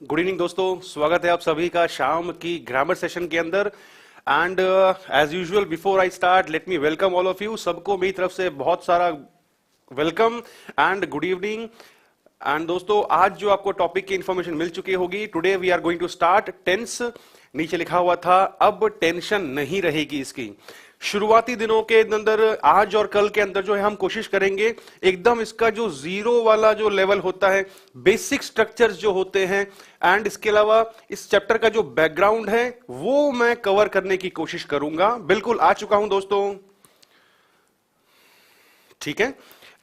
Good evening दोस्तों, स्वागत है आप सभी का शाम की ग्रामर सेशन के अंदर। And as usual before I start let me welcome all of you. सबको मेरी तरफ से बहुत सारा welcome and good evening. And दोस्तों, आज जो आपको टॉपिक की इंफॉर्मेशन मिल चुकी होगी, today we are going to start tense. नीचे लिखा हुआ था अब टेंशन नहीं रहेगी इसकी। शुरुआती दिनों के अंदर आज और कल के अंदर जो है हम कोशिश करेंगे एकदम इसका जो जीरो वाला जो लेवल होता है, बेसिक स्ट्रक्चर्स जो होते हैं, एंड इसके अलावा इस चैप्टर का जो बैकग्राउंड है वो मैं कवर करने की कोशिश करूंगा। बिल्कुल आ चुका हूं दोस्तों, ठीक है।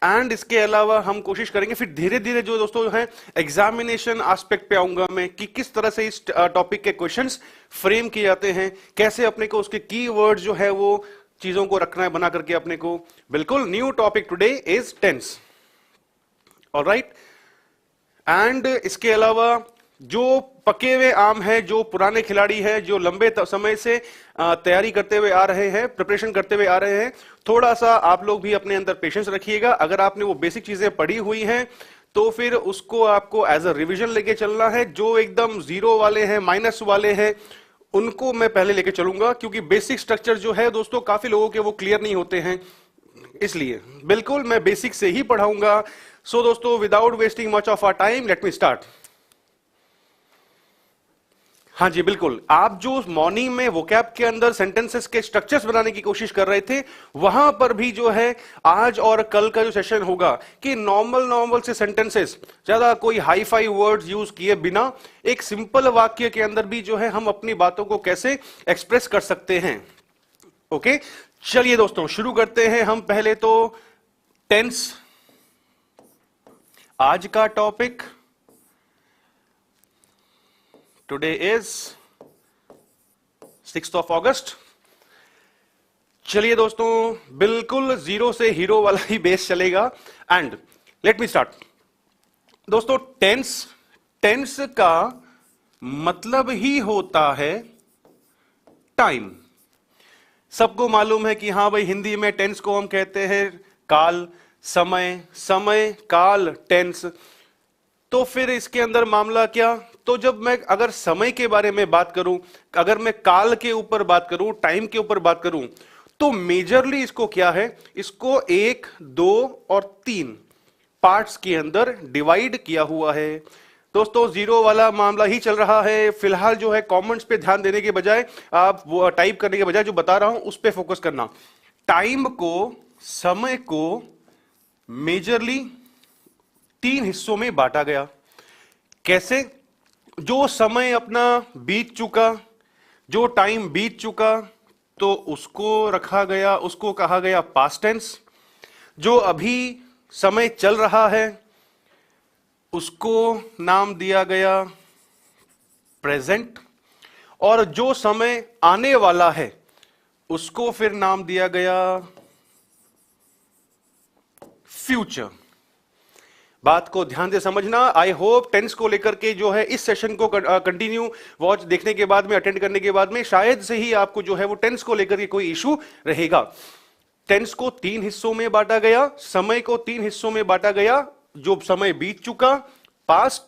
एंड इसके अलावा हम कोशिश करेंगे फिर धीरे धीरे जो दोस्तों है एग्जामिनेशन एस्पेक्ट पे आऊंगा मैं कि किस तरह से इस टॉपिक के क्वेश्चंस फ्रेम किए जाते हैं, कैसे अपने को उसके कीवर्ड जो है वो चीजों को रखना है बना करके अपने को। बिल्कुल new topic today is tense, alright. And इसके अलावा जो पके हुए आम है, जो पुराने खिलाड़ी हैं, जो लंबे समय से तैयारी करते हुए आ रहे हैं, प्रिपरेशन करते हुए आ रहे हैं, थोड़ा सा आप लोग भी अपने अंदर पेशेंस रखिएगा। अगर आपने वो बेसिक चीजें पढ़ी हुई हैं तो फिर उसको आपको एज अ रिवीजन लेके चलना है। जो एकदम जीरो वाले हैं, माइनस वाले हैं, उनको मैं पहले लेके चलूंगा, क्योंकि बेसिक स्ट्रक्चर जो है दोस्तों काफी लोगों के वो क्लियर नहीं होते हैं, इसलिए बिल्कुल मैं बेसिक से ही पढ़ाऊंगा। सो दोस्तों, without wasting much of our time let me start. हाँ जी बिल्कुल, आप जो मॉर्निंग में वोकैब के अंदर सेंटेंसेस के स्ट्रक्चर्स बनाने की कोशिश कर रहे थे, वहां पर भी जो है आज और कल का जो सेशन होगा कि नॉर्मल से सेंटेंसेस, ज्यादा कोई हाई फाई वर्ड्स यूज किए बिना एक सिंपल वाक्य के अंदर भी जो है हम अपनी बातों को कैसे एक्सप्रेस कर सकते हैं। ओके, चलिए दोस्तों शुरू करते हैं हम। पहले तो टेंस आज का topic. Today is 6th of August। चलिए दोस्तों, बिल्कुल जीरो से हीरो वाला ही बेस चलेगा। And let me start. दोस्तों, टेंस का मतलब ही होता है टाइम। सबको मालूम है कि हाँ भाई, हिंदी में टेंस को हम कहते हैं काल, समय काल टेंस। तो फिर इसके अंदर मामला क्या? तो जब मैं अगर समय के बारे में बात करूं, अगर मैं काल के ऊपर बात करूं, टाइम के ऊपर बात करूं, तो मेजरली इसको क्या है, इसको 1, 2 और 3 पार्ट्स के अंदर डिवाइड किया हुआ है। दोस्तों, जीरो वाला मामला ही चल रहा है फिलहाल। जो है कमेंट्स पे ध्यान देने के बजाय, आप वो टाइप करने के बजाय जो बता रहा हूं उस पे फोकस करना। टाइम को, समय को मेजरली 3 हिस्सों में बांटा गया। कैसे? जो समय अपना बीत चुका, जो टाइम बीत चुका, तो उसको रखा गया, उसको कहा गया पास्ट टेंस। जो अभी समय चल रहा है उसको नाम दिया गया प्रेजेंट। और जो समय आने वाला है उसको फिर नाम दिया गया फ्यूचर। बात को ध्यान से समझना। आई होप टेंस को लेकर के जो है इस सेशन को कंटिन्यू वॉच देखने के बाद में, अटेंड करने के बाद में शायद से ही आपको जो है वो टेंस को लेकर के कोई इशू रहेगा। टेंस को 3 हिस्सों में बांटा गया, समय को 3 हिस्सों में बांटा गया। जो समय बीत चुका पास्ट,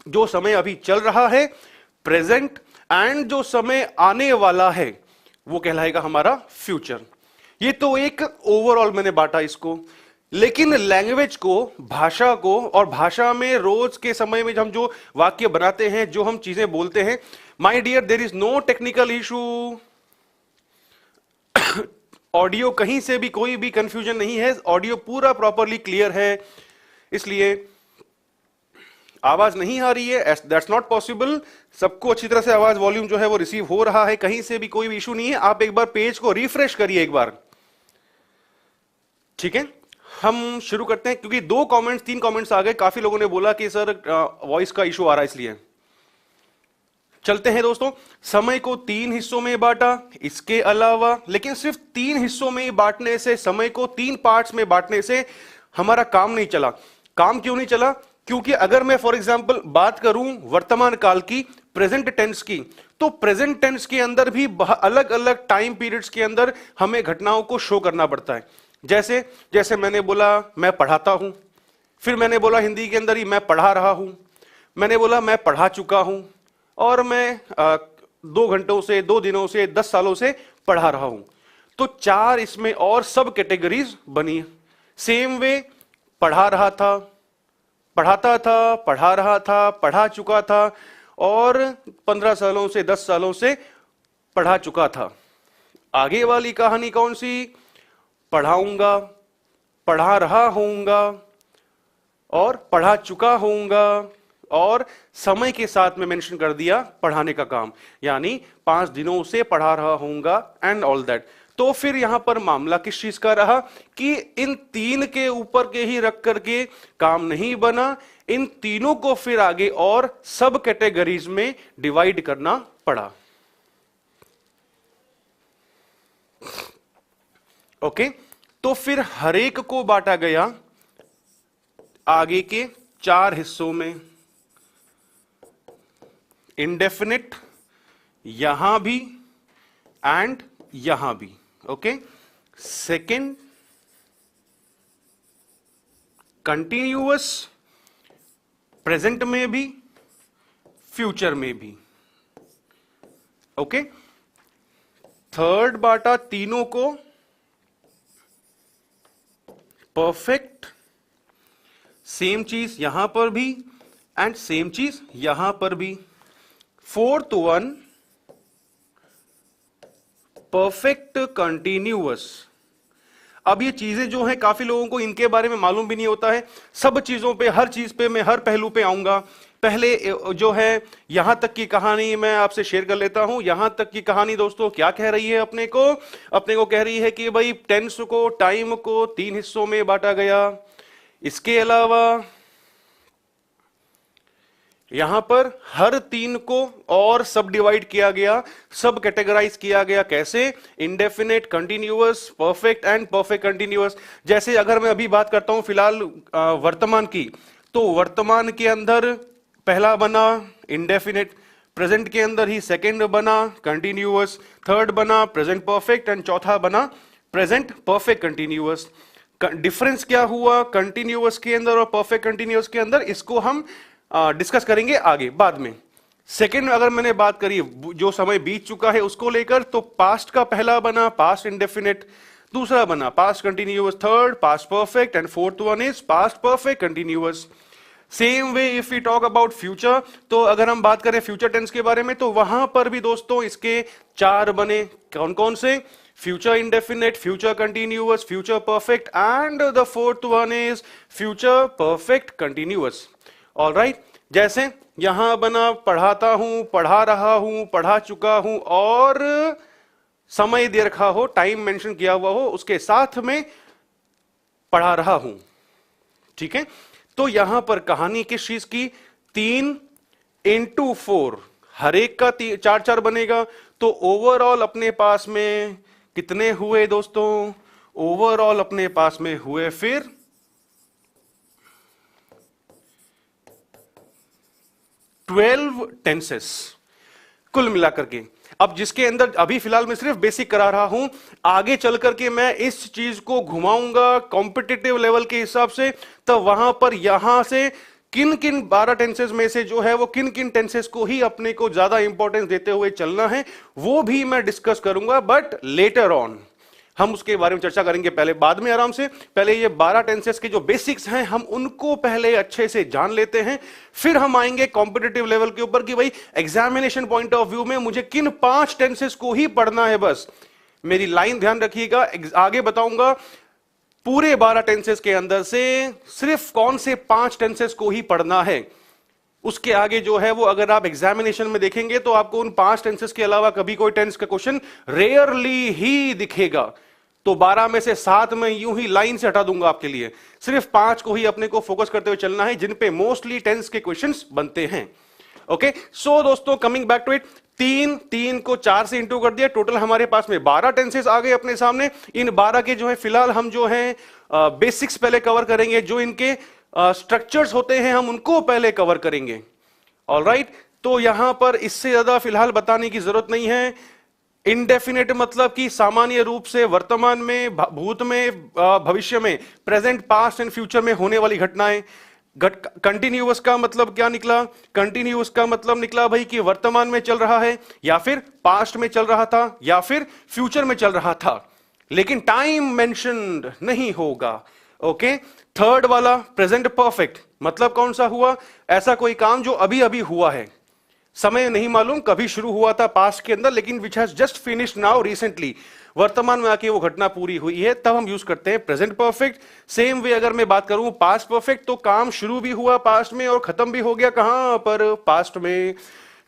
जो समय अभी चल रहा है प्रेजेंट, एंड जो समय आने वाला है वो कहलाएगा हमारा फ्यूचर। ये तो एक ओवरऑल मैंने बांटा इसको। लेकिन लैंग्वेज को, भाषा को, और भाषा में रोज के समय में हम जो वाक्य बनाते हैं, जो हम चीजें बोलते हैं, my dear there is no technical issue. Audio कहीं से भी कोई भी कंफ्यूजन नहीं है, ऑडियो पूरा प्रॉपरली क्लियर है। इसलिए आवाज नहीं आ रही है, दैट्स नॉट पॉसिबल। सबको अच्छी तरह से आवाज, वॉल्यूम जो है वो रिसीव हो रहा है, कहीं से भी कोई भी इशू नहीं है। आप एक बार पेज को रिफ्रेश करिए एक बार, ठीक है। हम शुरू करते हैं, क्योंकि 2 कमेंट्स 3 कमेंट्स आ गए। काफी लोगों ने बोला कि सर वॉइस का इशू आ रहा है, इसलिए चलते हैं दोस्तों। समय को 3 हिस्सों में बांटा, इसके अलावा लेकिन सिर्फ 3 हिस्सों में बांटने से, समय को 3 पार्ट्स में बांटने से हमारा काम नहीं चला। काम क्यों नहीं चला? क्योंकि अगर मैं फॉर एग्जांपल बात करूं वर्तमान काल की, प्रेजेंट टेंस की, तो प्रेजेंट टेंस के अंदर भी अलग अलग टाइम पीरियड्स के अंदर हमें घटनाओं को शो करना पड़ता है। जैसे जैसे मैंने बोला मैं पढ़ाता हूं, फिर मैंने बोला हिंदी के अंदर ही मैं पढ़ा रहा हूं, मैंने बोला मैं पढ़ा चुका हूं और मैं 2 घंटों से, 2 दिनों से, 10 सालों से पढ़ा रहा हूं, तो 4 इसमें और सब कैटेगरीज बनी। सेम वे पढ़ा रहा था, पढ़ाता था, पढ़ा रहा था, पढ़ा चुका था और 15 सालों से, 10 सालों से पढ़ा चुका था। आगे वाली कहानी कौन सी? पढ़ाऊंगा, पढ़ा रहा होऊंगा और पढ़ा चुका होऊंगा, और समय के साथ में मेंशन कर दिया पढ़ाने का काम, यानी 5 दिनों से पढ़ा रहा होऊंगा एंड ऑल दैट। तो फिर यहां पर मामला किस चीज का रहा कि इन 3 के ऊपर के ही रख करके काम नहीं बना, इन तीनों को फिर आगे और सब कैटेगरीज में डिवाइड करना पड़ा। ओके, तो फिर हरेक को बांटा गया आगे के 4 हिस्सों में। इंडेफिनिट यहां भी एंड यहां भी। ओके, सेकंड कंटिन्यूअस, प्रेजेंट में भी, फ्यूचर में भी। ओके, थर्ड बांटा तीनों को परफेक्ट, सेम चीज यहां पर भी एंड सेम चीज यहां पर भी। Fourth one perfect continuous. अब ये चीजें जो हैं काफी लोगों को इनके बारे में मालूम भी नहीं होता है। सब चीजों पे, हर चीज पे मैं हर पहलू पे आऊंगा। पहले जो है यहां तक की कहानी मैं आपसे शेयर कर लेता हूं। यहां तक की कहानी दोस्तों क्या कह रही है अपने को कह रही है कि भाई टेंस को, टाइम को 3 हिस्सों में बांटा गया। इसके अलावा यहां पर हर 3 को और सब डिवाइड किया गया, सब कैटेगराइज किया गया। कैसे? Indefinite, continuous, perfect and perfect continuous. जैसे अगर मैं अभी बात करता हूं फिलहाल वर्तमान की, तो वर्तमान के अंदर पहला बना इंडेफिनेट, प्रेजेंट के अंदर ही सेकंड बना कंटिन्यूअस, थर्ड बना प्रेजेंट परफेक्ट एंड चौथा बना प्रेजेंट परफेक्ट कंटिन्यूअस। डिफरेंस क्या हुआ कंटिन्यूअस के अंदर और परफेक्ट कंटिन्यूअस के अंदर, इसको हम डिस्कस करेंगे आगे बाद में। सेकंड अगर मैंने बात करी जो समय बीत चुका है उसको लेकर, तो पास्ट का पहला बना पास्ट इंडेफिनिट, दूसरा बना past continuous, third past perfect and fourth one is past perfect continuous. Same way if we talk about future, तो अगर हम बात करें फ्यूचर टेंस के बारे में, तो वहां पर भी दोस्तों इसके 4 बने। कौन कौन से? Future indefinite, future continuous, future perfect and the fourth one is future perfect continuous. Alright, जैसे यहां बना पढ़ाता हूं, पढ़ा रहा हूं, पढ़ा चुका हूं और समय दे रखा हो, टाइम मेंशन किया हुआ हो, उसके साथ में पढ़ा रहा हूं। ठीक है, तो यहां पर कहानी किस चीज की? 3 into 4, हर एक का 4-4 बनेगा। तो ओवरऑल अपने पास में कितने हुए दोस्तों? ओवरऑल अपने पास में हुए फिर 12 टेंसेस कुल मिलाकर के। अब जिसके अंदर अभी फिलहाल मैं सिर्फ बेसिक करा रहा हूं, आगे चल करके मैं इस चीज को घुमाऊंगा कॉम्पिटिटिव लेवल के हिसाब से, तब वहां पर यहां से किन किन 12 टेंसेस में से जो है वो किन किन टेंसेस को ही अपने को ज्यादा इंपॉर्टेंस देते हुए चलना है, वो भी मैं डिस्कस करूंगा, बट लेटर ऑन हम उसके बारे में चर्चा करेंगे। पहले बाद में आराम से, पहले ये 12 टेंसेस के जो बेसिक्स हैं हम उनको पहले अच्छे से जान लेते हैं, फिर हम आएंगे कॉम्पिटिटिव लेवल के ऊपर कि भाई एग्जामिनेशन पॉइंट ऑफ व्यू में मुझे किन 5 टेंसेस को ही पढ़ना है। बस मेरी लाइन ध्यान रखिएगा, आगे बताऊंगा पूरे 12 टेंसेस के अंदर से सिर्फ कौन से 5 टेंसेस को ही पढ़ना है। उसके आगे जो है वो अगर आप एग्जामिनेशन में देखेंगे तो आपको उन 5 टेंसेस के अलावा कभी कोई टेंस का क्वेश्चन रेयरली ही दिखेगा। तो 12 में से 7 में यूं ही लाइन से हटा दूंगा आपके लिए, सिर्फ 5 को ही अपने को फोकस करते हुए चलना है जिन पे मोस्टली टेंस के क्वेश्चंस बनते हैं। ओके, सो दोस्तों कमिंग बैक टू इट, 3 को 4 से इंटू कर दिया, टोटल हमारे पास में 12 टेंसेस आ गए अपने सामने। इन 12 के जो है फिलहाल हम जो है बेसिक्स पहले कवर करेंगे, जो इनके स्ट्रक्चर्स होते हैं हम उनको पहले कवर करेंगे। ऑलराइट, तो यहां पर इससे ज्यादा फिलहाल बताने की जरूरत नहीं है। इंडेफिनेट मतलब कि सामान्य रूप से वर्तमान में, भूत में, भविष्य में, प्रेजेंट, पास्ट एंड फ्यूचर में होने वाली घटनाएं। कंटिन्यूअस का मतलब क्या निकला? कंटिन्यूअस का मतलब निकला भाई कि वर्तमान में चल रहा है, या फिर पास्ट में चल रहा था, या फिर फ्यूचर में चल रहा था, लेकिन टाइम मेंशन्ड नहीं होगा। ओके। थर्ड वाला प्रेजेंट परफेक्ट, मतलब कौन सा हुआ? ऐसा कोई काम जो अभी अभी हुआ है, समय नहीं मालूम, कभी शुरू हुआ था पास्ट के अंदर, लेकिन which has just finished now recently, वर्तमान में आके वो घटना पूरी हुई है, तब हम यूज करते हैं प्रेजेंट परफेक्ट। सेम वे अगर मैं बात करूं पास्ट परफेक्ट, तो काम शुरू भी हुआ पास्ट में और खत्म भी हो गया कहां पर? पास्ट में।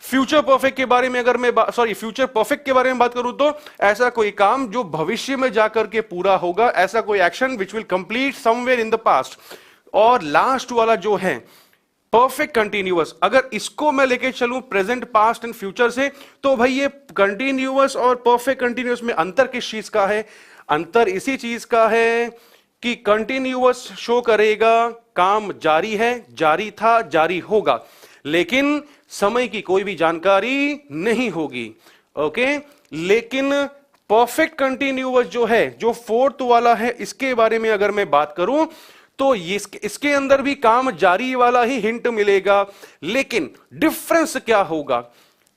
फ्यूचर परफेक्ट के बारे में अगर मैं फ्यूचर परफेक्ट के बारे में बात करूं, तो ऐसा कोई काम जो भविष्य में जाकर के पूरा होगा, ऐसा कोई action which will complete somewhere in the past. और लास्ट वाला जो है परफेक्ट कंटिन्यूअस, अगर इसको मैं लेके चलूं प्रेजेंट, पास्ट एंड फ्यूचर से, तो भाई ये कंटिन्यूअस और परफेक्ट कंटिन्यूअस में अंतर किस चीज का है? अंतर इसी चीज का है कि कंटिन्यूअस शो करेगा काम जारी है, जारी था, जारी होगा, लेकिन समय की कोई भी जानकारी नहीं होगी। ओके। लेकिन परफेक्ट कंटिन्यूअस जो है, जो फोर्थ वाला है, इसके बारे में अगर मैं बात करूं, तो इसके अंदर भी काम जारी वाला ही हिंट मिलेगा, लेकिन डिफरेंस क्या होगा?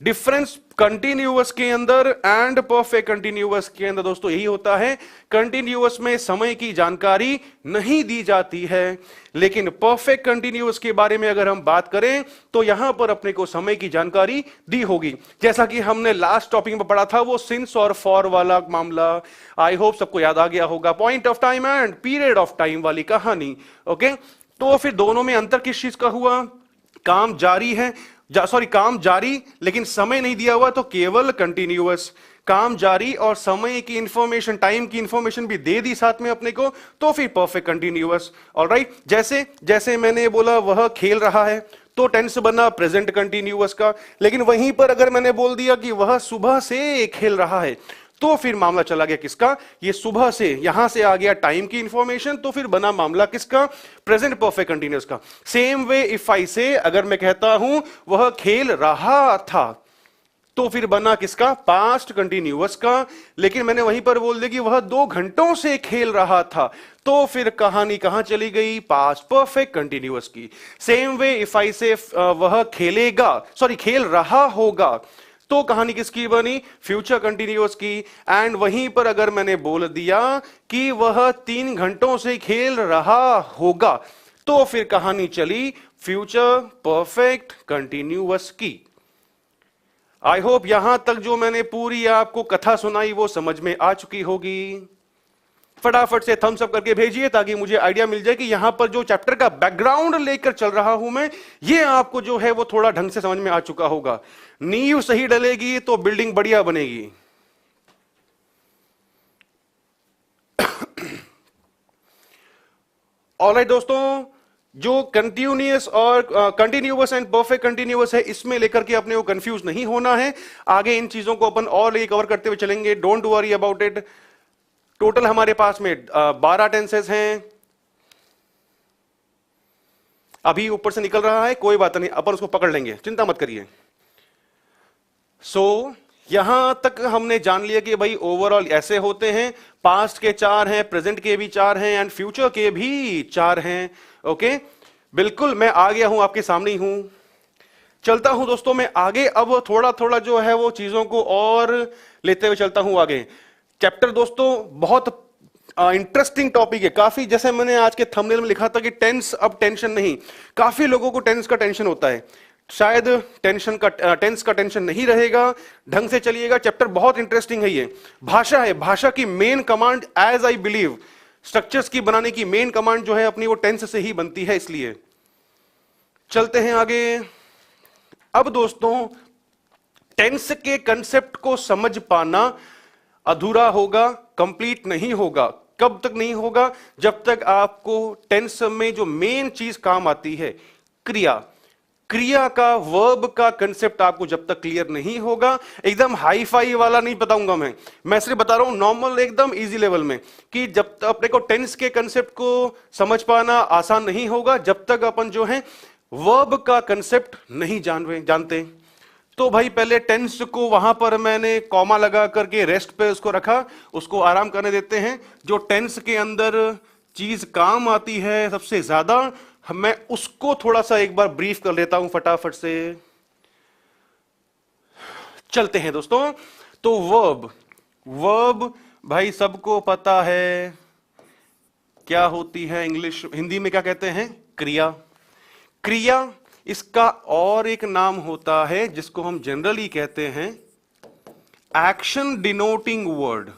डिफरेंस कंटिन्यूअस के अंदर एंड परफेक्ट कंटिन्यूअस के अंदर दोस्तों यही होता है, कंटिन्यूअस में समय की जानकारी नहीं दी जाती है, लेकिन परफेक्ट कंटिन्यूअस के बारे में अगर हम बात करें, तो यहां पर अपने को समय की जानकारी दी होगी। जैसा कि हमने लास्ट टॉपिक में पढ़ा था, वो सिंस और फॉर वाला मामला, आई होप सबको याद आ गया होगा, point of time and period of time वाली कहानी। ओके। तो फिर दोनों में अंतर किस चीज का हुआ? काम जारी है, काम जारी लेकिन समय नहीं दिया हुआ, तो केवल कंटिन्यूअस। काम जारी और समय की इंफॉर्मेशन, टाइम की इंफॉर्मेशन भी दे दी साथ में अपने को, तो फिर परफेक्ट कंटिन्यूअस। ऑलराइट। जैसे जैसे मैंने बोला वह खेल रहा है, तो टेंस बना प्रेजेंट कंटिन्यूअस का, लेकिन वहीं पर अगर मैंने बोल दिया कि वह सुबह से खेल रहा है, तो फिर मामला चला गया किसका? ये सुबह से, यहां से आ गया टाइम की इंफॉर्मेशन, तो फिर बना मामला किसका? प्रेजेंट परफेक्ट कंटिन्यूअस का। सेम वे इफ आई से, अगर मैं कहता हूं वह खेल रहा था, तो फिर बना किसका? पास्ट कंटिन्यूअस का, लेकिन मैंने वहीं पर बोल दिया कि वह 2 घंटों से खेल रहा था, तो फिर कहानी कहां चली गई? पास्ट परफेक्ट कंटिन्यूअस की। सेम वे इफ आई से वह खेल रहा होगा, तो कहानी किसकी बनी? फ्यूचर कंटिन्यूअस की। एंड वहीं पर अगर मैंने बोल दिया कि वह 3 घंटों से खेल रहा होगा, तो फिर कहानी चली फ्यूचर परफेक्ट कंटिन्यूअस की। आई होप यहां तक जो मैंने पूरी आपको कथा सुनाई वो समझ में आ चुकी होगी। फटाफट से थम्स अप करके भेजिए ताकि मुझे आइडिया मिल जाए कि यहां पर जो चैप्टर का बैकग्राउंड लेकर चल रहा हूं मैं, ये आपको जो है वो थोड़ा ढंग से समझ में आ चुका होगा। नींव सही डलेगी तो बिल्डिंग बढ़िया बनेगी। ऑलराइट दोस्तों, जो कंटिन्यूअस एंड परफेक्ट कंटिन्यूअस है, इसमें लेकर के अपने को कंफ्यूज नहीं होना है। आगे इन चीजों को अपन और लेके कवर करते हुए चलेंगे, don't worry about it. Total हमारे पास में 12 टेंसेस हैं। अभी ऊपर से निकल रहा है, कोई बात नहीं, अपन उसको पकड़ लेंगे, चिंता मत करिए। यहां तक हमने जान लिया कि भाई ओवरऑल ऐसे होते हैं, पास्ट के 4 हैं, प्रेजेंट के भी 4 हैं एंड फ्यूचर के भी 4 हैं। ओके, बिल्कुल मैं आ गया हूं, आपके सामने ही हूं। चलता हूं दोस्तों मैं आगे, अब थोड़ा थोड़ा जो है वो चीजों को और लेते हुए चलता हूं आगे। चैप्टर दोस्तों बहुत इंटरेस्टिंग टॉपिक है काफी। जैसे मैंने आज के थंबनेल में लिखा था कि टेंस अब टेंशन नहीं, काफी लोगों को टेंस का टेंशन होता है, शायद टेंस का टेंशन नहीं रहेगा। ढंग से चलिएगा, चैप्टर बहुत इंटरेस्टिंग है। ये भाषा है, भाषा की main command as I believe, structures की बनाने की मेन कमांड जो है अपनी वो टेंस से ही बनती है। इसलिए चलते हैं आगे। अब दोस्तों टेंस के कंसेप्ट को समझ पाना अधूरा होगा, कंप्लीट नहीं होगा। कब तक नहीं होगा? जब तक आपको टेंस में जो मेन चीज काम आती है, क्रिया का, वर्ब का कंसेप्ट आपको जब तक क्लियर नहीं होगा, एकदम हाई फाई वाला नहीं बताऊंगा मैं सिर्फ बता रहा हूं नॉर्मल एकदम इजी लेवल में, कि जब तक अपने को टेंस के कंसेप्ट को समझ पाना आसान नहीं होगा जब तक अपन जो है वर्ब का कंसेप्ट नहीं जानते। तो भाई पहले टेंस को वहां पर मैंने कॉमा लगा करके रेस्ट पे उसको रखा, उसको आराम करने देते हैं। जो टेंस के अंदर चीज काम आती है सबसे ज्यादा, मैं उसको थोड़ा सा एक बार ब्रीफ कर लेता हूं फटाफट से। चलते हैं दोस्तों। तो वर्ब, वर्ब भाई सबको पता है क्या होती है, इंग्लिश हिंदी में क्या कहते हैं, क्रिया। क्रिया इसका और एक नाम होता है जिसको हम जनरली कहते हैं एक्शन डिनोटिंग वर्ड।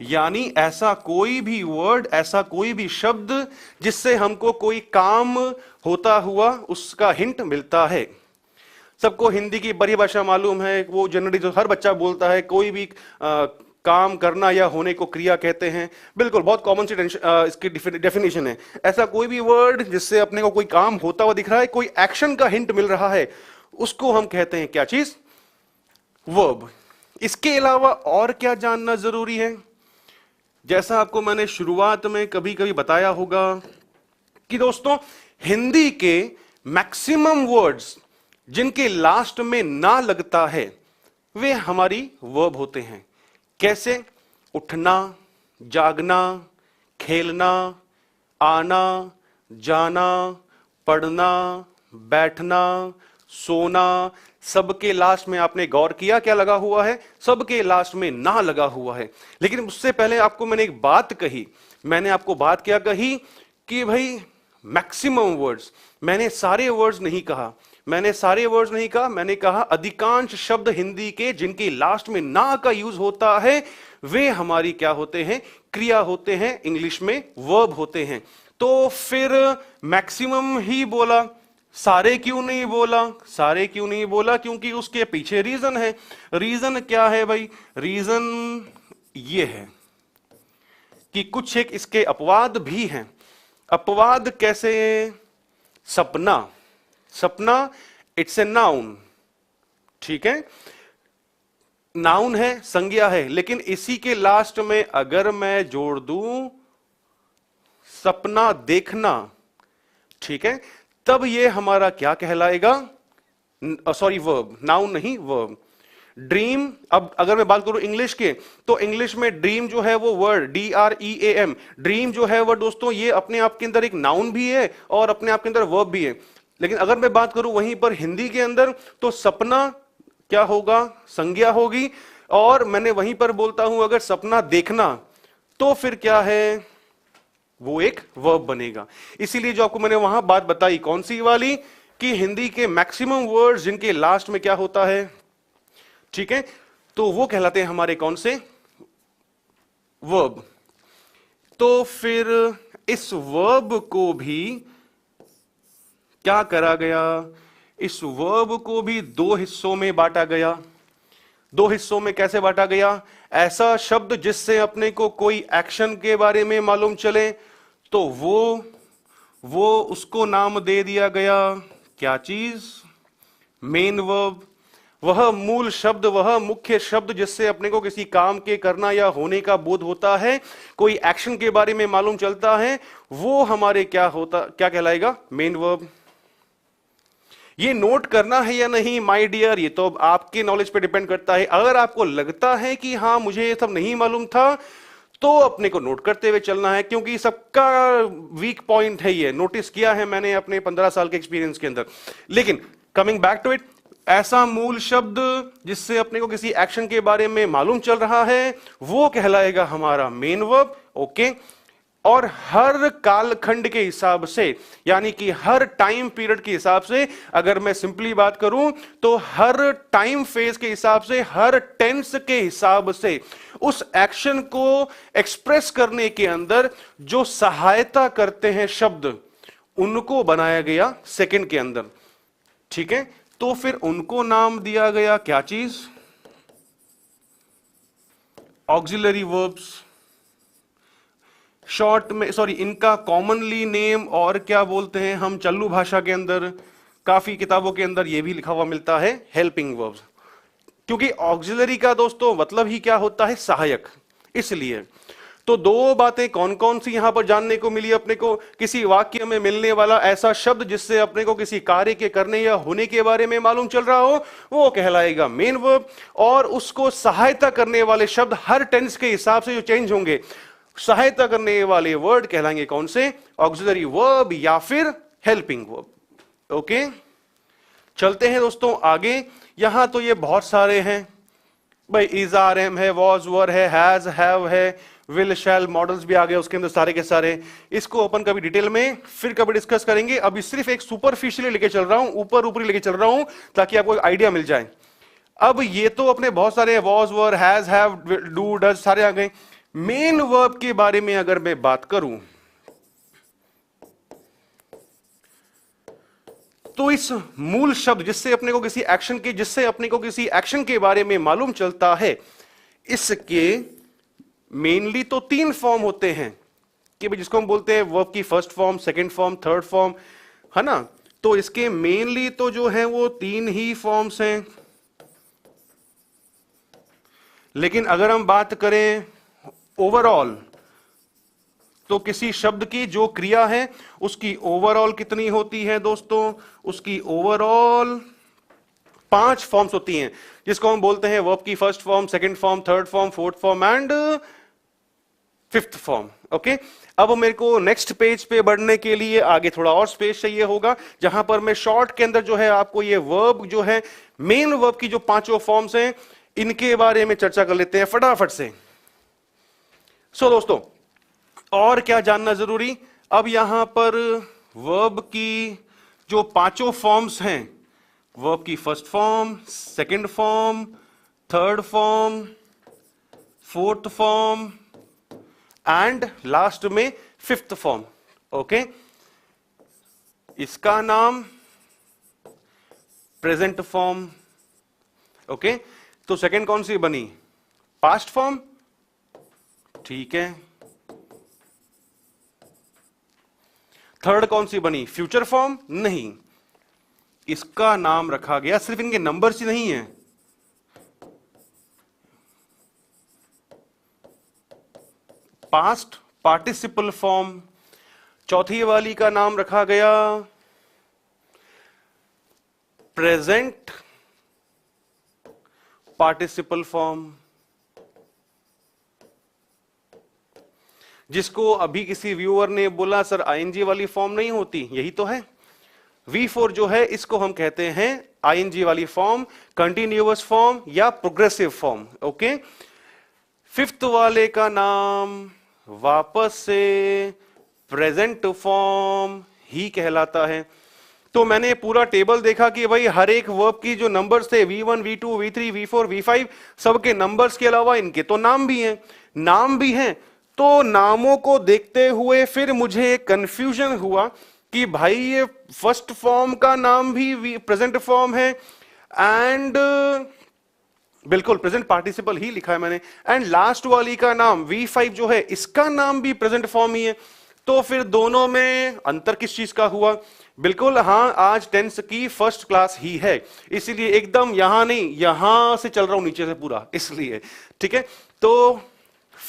यानी ऐसा कोई भी वर्ड, ऐसा कोई भी शब्द जिससे हमको कोई काम होता हुआ उसका हिंट मिलता है। सबको हिंदी की परिभाषा मालूम है, वो जनरली जो हर बच्चा बोलता है, कोई भी काम करना या होने को क्रिया कहते हैं। बिल्कुल बहुत कॉमन सी इसकी डेफिनेशन है। ऐसा कोई भी वर्ड जिससे अपने को कोई काम होता हुआ दिख रहा है, कोई एक्शन का हिंट मिल रहा है, उसको हम कहते हैं क्या चीज, वर्ब। इसके अलावा और क्या जानना जरूरी है, जैसा आपको मैंने शुरुआत में कभी कभी बताया होगा कि दोस्तों हिंदी के मैक्सिमम वर्ड्स जिनके लास्ट में ना लगता है वे हमारी वर्ब होते हैं। कैसे, उठना, जागना, खेलना, आना, जाना, पढ़ना, बैठना, सोना, सबके लास्ट में आपने गौर किया क्या लगा हुआ है, सबके लास्ट में ना लगा हुआ है। लेकिन उससे पहले आपको मैंने एक बात कही, मैंने आपको बात क्या कही कि भाई मैक्सिमम वर्ड्स, मैंने सारे वर्ड्स नहीं कहा, मैंने सारे वर्ड्स नहीं कहा, मैंने कहा अधिकांश शब्द हिंदी के जिनके लास्ट में ना का यूज होता है वे हमारी क्या होते हैं, क्रिया होते हैं, इंग्लिश में वर्ब होते हैं। तो फिर मैक्सिमम ही बोला, सारे क्यों नहीं बोला, सारे क्यों नहीं बोला, क्योंकि उसके पीछे रीजन है। रीजन क्या है भाई, रीजन ये है कि कुछ एक इसके अपवाद भी हैं। अपवाद कैसे, सपना, सपना इट्स ए नाउन, ठीक है, नाउन है, संज्ञा है, लेकिन इसी के लास्ट में अगर मैं जोड़ दूं सपना देखना, ठीक है, तब ये हमारा क्या कहलाएगा, सॉरी वर्ब, नाउन नहीं वर्ब। ड्रीम, अब अगर मैं बात करूं इंग्लिश के, तो इंग्लिश में ड्रीम जो है वो वर्ड DREAM, ड्रीम जो है वर्ड दोस्तों ये अपने आप के अंदर एक नाउन भी है और अपने आप के अंदर वर्ब भी है। लेकिन अगर मैं बात करूं वहीं पर हिंदी के अंदर, तो सपना क्या होगा, संज्ञा होगी, और मैंने वहीं पर बोलता हूं अगर सपना देखना तो फिर क्या है, वो एक वर्ब बनेगा। इसीलिए जो आपको मैंने वहां बात बताई कौन सी वाली, कि हिंदी के मैक्सिमम वर्ड्स जिनके लास्ट में क्या होता है, ठीक है, तो वो कहलाते हैं हमारे कौन से, वर्ब। तो फिर इस वर्ब को भी क्या करा गया, इस वर्ब को भी दो हिस्सों में बांटा गया। दो हिस्सों में कैसे बांटा गया, ऐसा शब्द जिससे अपने को कोई एक्शन के बारे में मालूम चले तो वो उसको नाम दे दिया गया क्या चीज, मेन वर्ब। वह मूल शब्द, वह मुख्य शब्द जिससे अपने को किसी काम के करना या होने का बोध होता है, कोई एक्शन के बारे में मालूम चलता है, वो हमारे क्या होता, क्या कहलाएगा, मेन वर्ब। ये नोट करना है या नहीं माय डियर, ये तो आपके नॉलेज पे डिपेंड करता है। अगर आपको लगता है कि हाँ मुझे ये सब नहीं मालूम था, तो अपने को नोट करते हुए चलना है, क्योंकि सबका वीक पॉइंट है ये, नोटिस किया है मैंने अपने 15 साल के एक्सपीरियंस के अंदर। लेकिन कमिंग बैक टू इट, ऐसा मूल शब्द जिससे अपने को किसी एक्शन के बारे में मालूम चल रहा है वो कहलाएगा हमारा मेन वर्ब, ओके। और हर कालखंड के हिसाब से, यानी कि हर टाइम पीरियड के हिसाब से, अगर मैं सिंपली बात करूं तो हर टाइम फेज के हिसाब से, हर टेंस के हिसाब से उस एक्शन को एक्सप्रेस करने के अंदर जो सहायता करते हैं शब्द, उनको बनाया गया सेकंड के अंदर, ठीक है। तो फिर उनको नाम दिया गया क्या चीज, ऑक्सिलरी वर्ब्स। शॉर्ट में, सॉरी, इनका कॉमनली नेम और क्या बोलते हैं हम चल्लू भाषा के अंदर, काफी किताबों के अंदर यह भी लिखा हुआ मिलता है, हेल्पिंग वर्ब्स। क्योंकि ऑक्सिलरी का दोस्तों मतलब ही क्या होता है, सहायक। इसलिए तो दो बातें कौन कौन सी यहां पर जानने को मिली अपने को, किसी वाक्य में मिलने वाला ऐसा शब्द जिससे अपने को किसी कार्य के करने या होने के बारे में मालूम चल रहा हो, वो कहलाएगा मेन वर्ब। और उसको सहायता करने वाले शब्द हर टेंस के हिसाब से जो चेंज होंगे, सहायता करने वाले वर्ड कहलाएंगे कौन से? ऑक्सिलरी वर्ब या फिर हेल्पिंग वर्ब। ओके, चलते हैं दोस्तों आगे। यहां तो ये बहुत सारे हैं भाई, इज आर एम है, वॉज वर है, हैज हैव है, विल शैल, मॉडल्स भी आ गए उसके अंदर सारे के सारे। इसको अपन कभी डिटेल में फिर कभी डिस्कस करेंगे। अभी सिर्फ एक सुपरफिशियली लेके चल रहा हूं, ऊपर ऊपरी लेके चल रहा हूं ताकि आपको आइडिया मिल जाए। अब ये तो अपने बहुत सारे was were has have do does सारे आ गए। मेन वर्ब के बारे में अगर मैं बात करूं तो इस मूल शब्द जिससे अपने को किसी एक्शन के बारे में मालूम चलता है, इसके मेनली तो 3 फॉर्म होते हैं कि भाई जिसको हम बोलते हैं वर्ब की first form, second form, third form, है ना। तो इसके मेनली तो जो है वो 3 ही फॉर्म्स हैं। लेकिन अगर हम बात करें ओवरऑल तो किसी शब्द की जो क्रिया है उसकी ओवरऑल कितनी होती है दोस्तों? उसकी ओवरऑल 5 फॉर्म्स होती हैं, जिसको हम बोलते हैं वर्ब की first form, second form, third form, fourth form and fifth form. Okay, अब मेरे को नेक्स्ट पेज पे बढ़ने के लिए आगे थोड़ा और स्पेस चाहिए होगा, जहां पर मैं शॉर्ट के अंदर जो है आपको ये वर्ब जो है मेन वर्ब की जो 5 फॉर्म्स हैं इनके बारे में चर्चा कर लेते हैं फटाफट से। सो दोस्तों, और क्या जानना जरूरी? अब यहां पर वर्ब की जो 5 फॉर्म्स हैं, वर्ब की first form, second form, third form, fourth form and last में फिफ्थ फॉर्म। ओके, इसका नाम प्रेजेंट फॉर्म। ओके, तो सेकंड कौन सी बनी? पास्ट फॉर्म, ठीक है। थर्ड कौन सी बनी? फ्यूचर फॉर्म, नहीं। इसका नाम रखा गया, सिर्फ इनके नंबर्स ही नहीं है, पास्ट पार्टिसिपल फॉर्म। चौथी वाली का नाम रखा गया प्रेजेंट पार्टिसिपल फॉर्म, जिसको अभी किसी व्यूअर ने बोला सर आईएनजी वाली फॉर्म नहीं होती, यही तो है। V4 जो है इसको हम कहते हैं आईएनजी वाली फॉर्म, कंटिन्यूअस फॉर्म या प्रोग्रेसिव फॉर्म। ओके, फिफ्थ वाले का नाम वापस से प्रेजेंट फॉर्म ही कहलाता है। तो मैंने पूरा टेबल देखा कि भाई हर एक वर्ब की जो नंबर्स थे V1, V2, V3, V4, V5 सबके नंबर्स के अलावा इनके तो नाम भी हैं। तो नामों को देखते हुए फिर मुझे कंफ्यूजन हुआ कि भाई ये फर्स्ट फॉर्म का नाम भी प्रेजेंट फॉर्म है एंड बिल्कुल प्रेजेंट पार्टिसिपल ही लिखा है मैंने, एंड लास्ट वाली का नाम V5 जो है इसका नाम भी प्रेजेंट फॉर्म ही है। तो फिर दोनों में अंतर किस चीज का हुआ? बिल्कुल हाँ, आज टेंस की फर्स्ट क्लास ही है, इसीलिए एकदम यहां नहीं यहां से चल रहा हूं नीचे से पूरा, इसलिए ठीक है। तो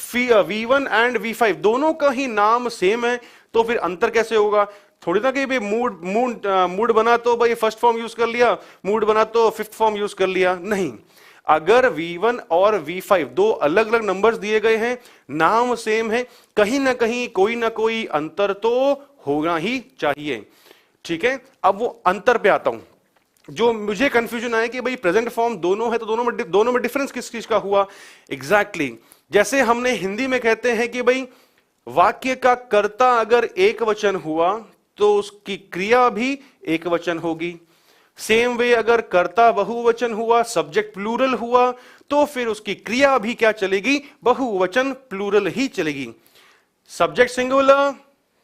V1 एंड V5 दोनों का ही नाम सेम है, तो फिर अंतर कैसे होगा? थोड़ी ना कि भाई मूड बना तो भाई फर्स्ट फॉर्म यूज कर लिया, मूड बना तो फिफ्थ फॉर्म यूज कर लिया, नहीं। अगर V1 और V5 दो अलग अलग नंबर्स दिए गए हैं, नाम सेम है, कहीं ना कहीं कोई ना कोई अंतर तो होना ही चाहिए, ठीक है। अब वो अंतर पे आता हूं, जो मुझे कंफ्यूजन आया कि भाई प्रेजेंट फॉर्म दोनों है तो दोनों में डिफरेंस किस चीज का हुआ? एग्जैक्टली जैसे हमने हिंदी में कहते हैं कि भाई वाक्य का कर्ता अगर एक वचन हुआ तो उसकी क्रिया भी एक वचन होगी। सेम वे अगर कर्ता बहुवचन हुआ, सब्जेक्ट प्लूरल हुआ, तो फिर उसकी क्रिया भी क्या चलेगी? बहुवचन प्लूरल ही चलेगी। Subject singular,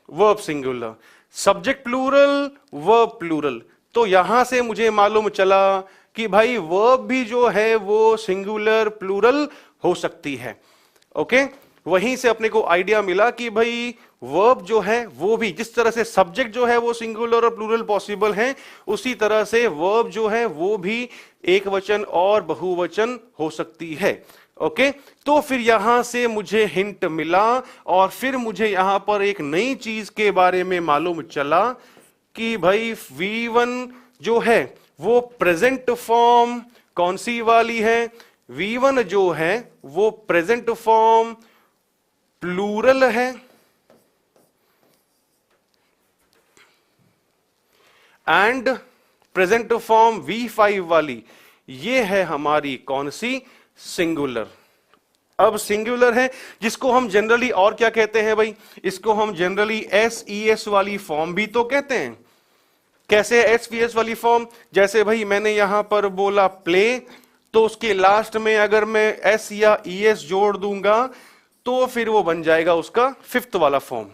verb singular, subject plural, verb plural. तो यहां से मुझे मालूम चला कि भाई वर्ब भी जो है वो सिंगुलर प्लूरल हो सकती है। ओके, वहीं से अपने को आइडिया मिला कि भाई वर्ब जो है वो भी जिस तरह से सब्जेक्ट जो है वो सिंगुलर और प्लूरल पॉसिबल है, उसी तरह से वर्ब जो है वो भी एक वचन और बहुवचन हो सकती है। ओके, तो फिर यहां से मुझे हिंट मिला और फिर मुझे यहां पर एक नई चीज के बारे में मालूम चला कि भाई V1 जो है वो प्रेजेंट फॉर्म कौन सी वाली है? V1 जो है वो प्रेजेंट फॉर्म प्लूरल है एंड प्रेजेंट फॉर्म V5 वाली, ये है हमारी कौन सी, सिंगुलर। अब सिंगुलर है जिसको हम जनरली और क्या कहते हैं भाई, इसको हम जनरली SES वाली फॉर्म भी तो कहते हैं। कैसे SVS वाली फॉर्म, जैसे भाई मैंने यहां पर बोला प्ले, तो उसके लास्ट में अगर मैं S या ES जोड़ दूंगा तो फिर वो बन जाएगा उसका फिफ्थ वाला फॉर्म।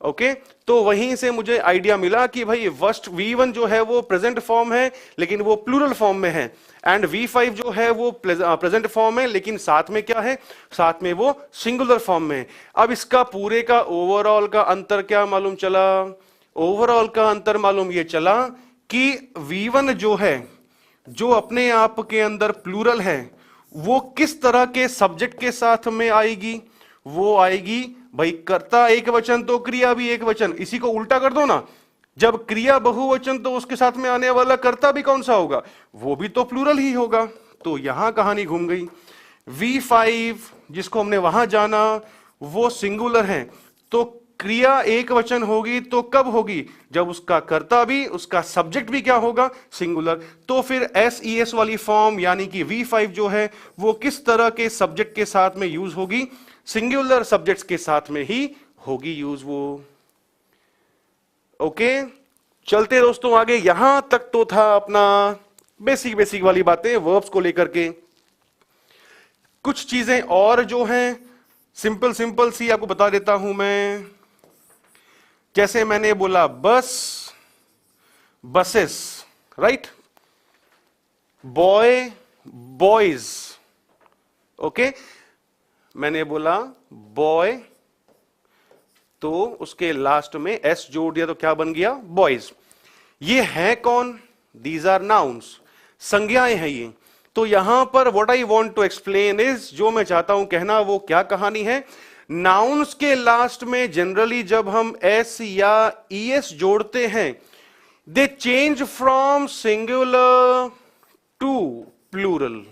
ओके, तो वहीं से मुझे आइडिया मिला कि भाई फर्स्ट V1 जो है वो प्रेजेंट फॉर्म है लेकिन वो प्लूरल फॉर्म में है, एंड V5 जो है वो प्रेजेंट फॉर्म है लेकिन साथ में क्या है, साथ में वो सिंगुलर फॉर्म में है। अब इसका पूरे का ओवरऑल का अंतर क्या मालूम चला, ओवरऑल का अंतर मालूम ये चला कि V1 जो है, जो अपने आप के अंदर प्लूरल है, वो किस तरह के सब्जेक्ट के साथ में आएगी, वो आएगी भाई कर्ता एक वचन तो क्रिया भी एक वचन। इसी को उल्टा कर दो ना, जब क्रिया बहुवचन तो उसके साथ में आने वाला कर्ता भी कौन सा होगा, वो भी तो प्लूरल ही होगा। तो यहां कहानी घूम गई। V5 जिसको हमने वहां जाना वो सिंगुलर है, तो क्रिया एक वचन होगी तो कब होगी, जब उसका कर्ता भी उसका सब्जेक्ट भी क्या होगा, सिंगुलर। तो फिर SES वाली फॉर्म यानी कि V5 जो है वो किस तरह के सब्जेक्ट के साथ में यूज होगी, सिंगुलर सब्जेक्ट्स के साथ में ही होगी यूज वो। ओके, चलते दोस्तों आगे। यहां तक तो था अपना बेसिक बेसिक वाली बातें वर्ब्स को लेकर के। कुछ चीजें और जो हैं सिंपल सिंपल सी आपको बता देता हूं मैं। जैसे मैंने बोला बस, buses, right, boy, boys. Okay, मैंने बोला बॉय तो उसके लास्ट में S जोड़ दिया तो क्या बन गया, बॉयज। ये है कौन, दीज आर नाउन्स, संज्ञाएं हैं ये। तो यहां पर what I want to explain is, जो मैं चाहता हूं कहना वो क्या कहानी है, नाउन्स के लास्ट में जनरली जब हम S या ES जोड़ते हैं, they change from singular to plural.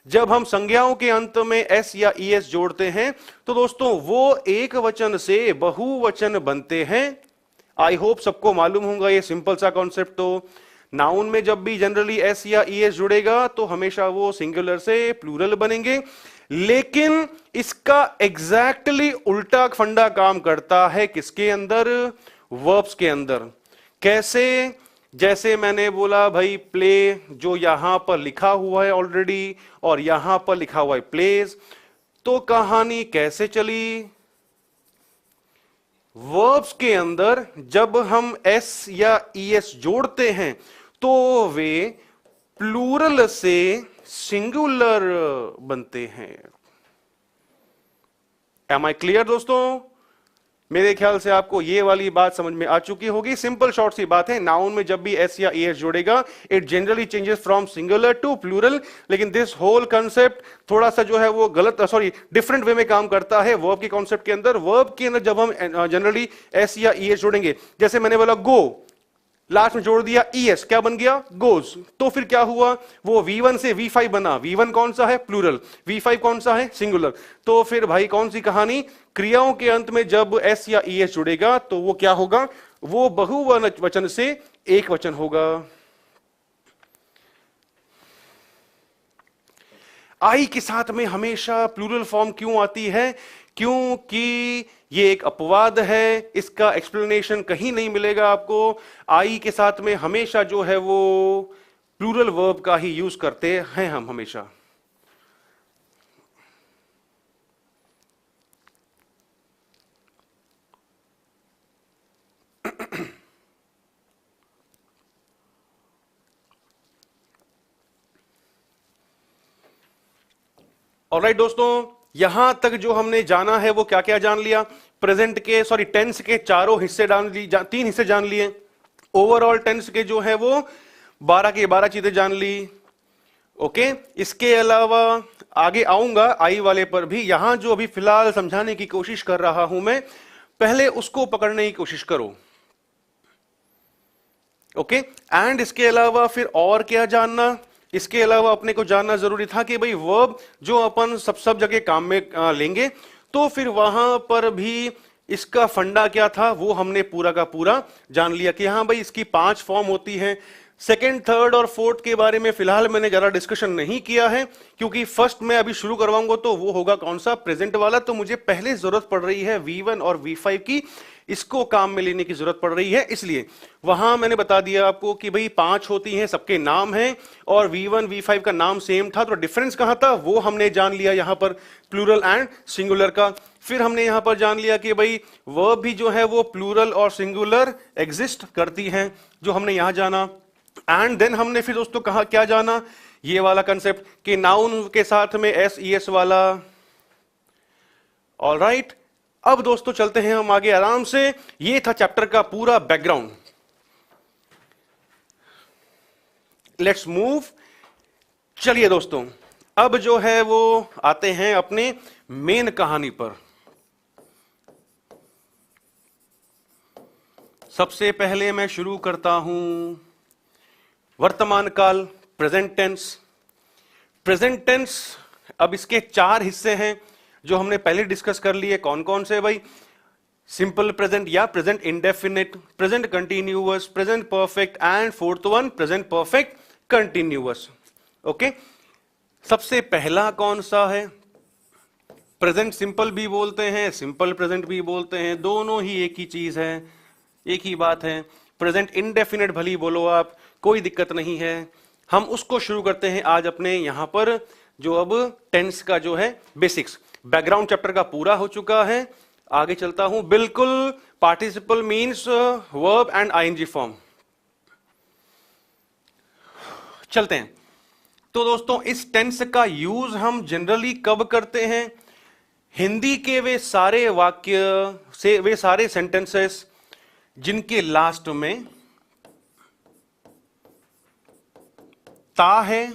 जब हम संज्ञाओं के अंत में S या ES जोड़ते हैं तो दोस्तों वो एक वचन से बहुवचन बनते हैं। आई होप सबको मालूम होगा ये सिंपल सा कॉन्सेप्ट। तो नाउन में जब भी जनरली S या ES जुड़ेगा तो हमेशा वो सिंगुलर से प्लूरल बनेंगे, लेकिन इसका एग्जैक्टली उल्टा फंडा काम करता है किसके अंदर, वर्ब्स के अंदर। कैसे, जैसे मैंने बोला भाई प्ले, जो यहां पर लिखा हुआ है ऑलरेडी और यहां पर लिखा हुआ है प्लेज, तो कहानी कैसे चली, वर्ब्स के अंदर जब हम S या ES जोड़ते हैं तो वे प्लूरल से सिंगुलर बनते हैं। एम आई क्लियर दोस्तों? मेरे ख्याल से आपको ये वाली बात समझ में आ चुकी होगी। सिंपल शॉर्ट सी बात है, नाउन में जब भी S या ES जोड़ेगा it generally changes from singular to plural, लेकिन दिस होल कंसेप्ट थोड़ा सा जो है वो गलत, सॉरी डिफरेंट वे में काम करता है वर्ब के कॉन्सेप्ट के अंदर। वर्ब के अंदर जब हम जनरली S या ES जोड़ेंगे, जैसे मैंने बोला गो, लास्ट में जोड़ दिया ES, क्या बन गया, गोज, तो फिर क्या हुआ, वो V1 से V5 बना। V1 कौन सा है, प्लूरल, V5 कौन सा है, सिंगुलर। तो फिर भाई कौन सी कहानी, क्रियाओं के अंत में जब S या ES जुड़ेगा तो वो क्या होगा, वो बहुवचन से एक वचन होगा। आई के साथ में हमेशा प्लूरल फॉर्म क्यों आती है, क्योंकि ये एक अपवाद है, इसका एक्सप्लेनेशन कहीं नहीं मिलेगा आपको। आई के साथ में हमेशा जो है वो प्लूरल वर्ब का ही यूज करते हैं हम हमेशा। ऑलराइट दोस्तों, यहां तक जो हमने जाना है वो क्या क्या जान लिया, प्रेजेंट के, सॉरी टेंस के चारों हिस्से तीन हिस्से जान लिए। ओवरऑल टेंस के जो है वो 12 के 12 चीजें जान ली। ओके, इसके अलावा आगे आऊंगा आई वाले पर भी। यहां जो अभी फिलहाल समझाने की कोशिश कर रहा हूं मैं, पहले उसको पकड़ने की कोशिश करो। ओके, एंड इसके अलावा फिर और क्या जानना, इसके अलावा अपने को जानना जरूरी था कि भाई वर्ब जो अपन सब जगह काम में लेंगे तो फिर वहां पर भी इसका फंडा क्या था वो हमने पूरा का पूरा जान लिया कि हाँ भाई इसकी 5 फॉर्म होती हैं। सेकेंड, थर्ड और फोर्थ के बारे में फिलहाल मैंने ज्यादा डिस्कशन नहीं किया है, क्योंकि फर्स्ट मैं अभी शुरू करवाऊंगा तो वो होगा कौन सा, प्रेजेंट वाला। तो मुझे पहले जरूरत पड़ रही है V1 और V5 की, इसको काम में लेने की जरूरत पड़ रही है। इसलिए वहां मैंने बता दिया आपको कि भाई 5 होती हैं, सबके नाम हैं, और V1 V5 का नाम सेम था, तो डिफरेंस कहां था वो हमने जान लिया यहां पर, प्लूरल एंड सिंगुलर का। फिर हमने यहां पर जान लिया कि भाई वर्ब भी जो है वो प्लूरल और सिंगुलर एग्जिस्ट करती हैं, जो हमने यहां जाना। एंड देन हमने फिर दोस्तों कहा क्या जाना, ये वाला कंसेप्ट कि नाउन के साथ में SES वाला। ऑलराइट, अब दोस्तों चलते हैं हम आगे आराम से। ये था चैप्टर का पूरा बैकग्राउंड। Let's move. चलिए दोस्तों, अब जो है वो आते हैं अपने मेन कहानी पर। सबसे पहले मैं शुरू करता हूं वर्तमान काल, प्रेजेंट टेंस। प्रेजेंट टेंस, अब इसके 4 हिस्से हैं जो हमने पहले डिस्कस कर लिए। कौन कौन से भाई, सिंपल प्रेजेंट या present indefinite, present continuous, present perfect and fourth one present perfect continuous. Okay, सबसे पहला कौन सा है, प्रेजेंट सिंपल भी बोलते हैं, सिंपल प्रेजेंट भी बोलते हैं, दोनों ही एक ही चीज है, एक ही बात है। प्रेजेंट इंडेफिनिट भली बोलो आप, कोई दिक्कत नहीं है। हम उसको शुरू करते हैं आज अपने यहां पर, जो अब टेंस का जो है बेसिक्स। बैकग्राउंड चैप्टर का पूरा हो चुका है, आगे चलता हूं। बिल्कुल, participle means verb and ING form. चलते हैं। तो दोस्तों इस टेंस का यूज हम जनरली कब करते हैं, हिंदी के वे सारे वाक्य से, वे सारे सेंटेंसेस जिनके लास्ट में ता है,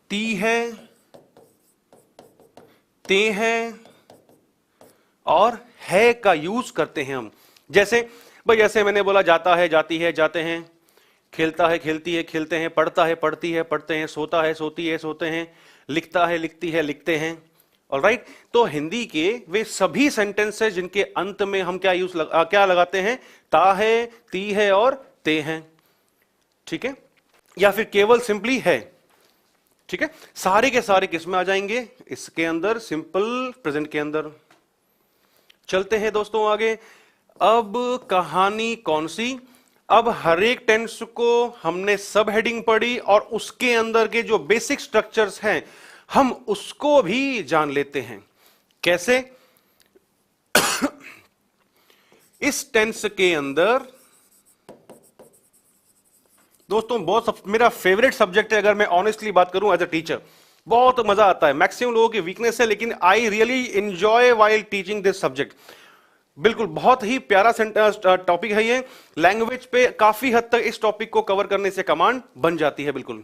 ती है, ते है और है का यूज करते हैं हम। जैसे भाई, जैसे मैंने बोला जाता है, जाती है, जाते हैं, खेलता है, खेलती है, खेलते हैं, पढ़ता है, पढ़ती है, पढ़ते हैं, सोता है, सोती है, सोते हैं, लिखता है, लिखती है, लिखते हैं। ऑलराइट, तो हिंदी के वे सभी सेंटेंस है जिनके अंत में हम क्या लगाते हैं, ता है, ती है और ते हैं। ठीक है, या फिर केवल सिंपली है। ठीक है, सारे के सारे किस में आ जाएंगे, इसके अंदर, सिंपल प्रेजेंट के अंदर। चलते हैं दोस्तों आगे। अब कहानी कौन सी, अब हर एक टेंस को हमने सब हेडिंग पढ़ी और उसके अंदर के जो बेसिक स्ट्रक्चर्स हैं हम उसको भी जान लेते हैं। कैसे, इस टेंस के अंदर दोस्तों बहुत मेरा फेवरेट सब्जेक्ट है, अगर मैं ऑनेस्टली बात करूं एज अ टीचर, बहुत मजा आता है। मैक्सिमम लोगों की वीकनेस है, लेकिन I really enjoy while teaching this subject. बिल्कुल, बहुत ही प्यारा टॉपिक है ये। लैंग्वेज पे काफी हद तक इस टॉपिक को कवर करने से कमांड बन जाती है। बिल्कुल।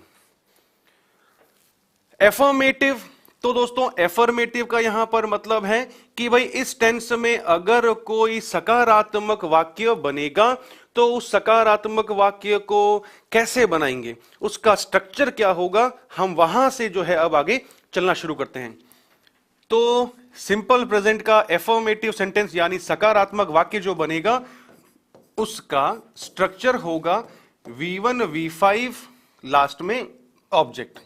एफर्मेटिव, तो दोस्तों एफर्मेटिव का यहां पर मतलब है कि भाई इस टेंस में अगर कोई सकारात्मक वाक्य बनेगा तो उस सकारात्मक वाक्य को कैसे बनाएंगे, उसका स्ट्रक्चर क्या होगा, हम वहां से जो है अब आगे चलना शुरू करते हैं। तो सिंपल प्रेजेंट का एफर्मेटिव सेंटेंस यानी सकारात्मक वाक्य जो बनेगा उसका स्ट्रक्चर होगा V1 V5 लास्ट में ऑब्जेक्ट।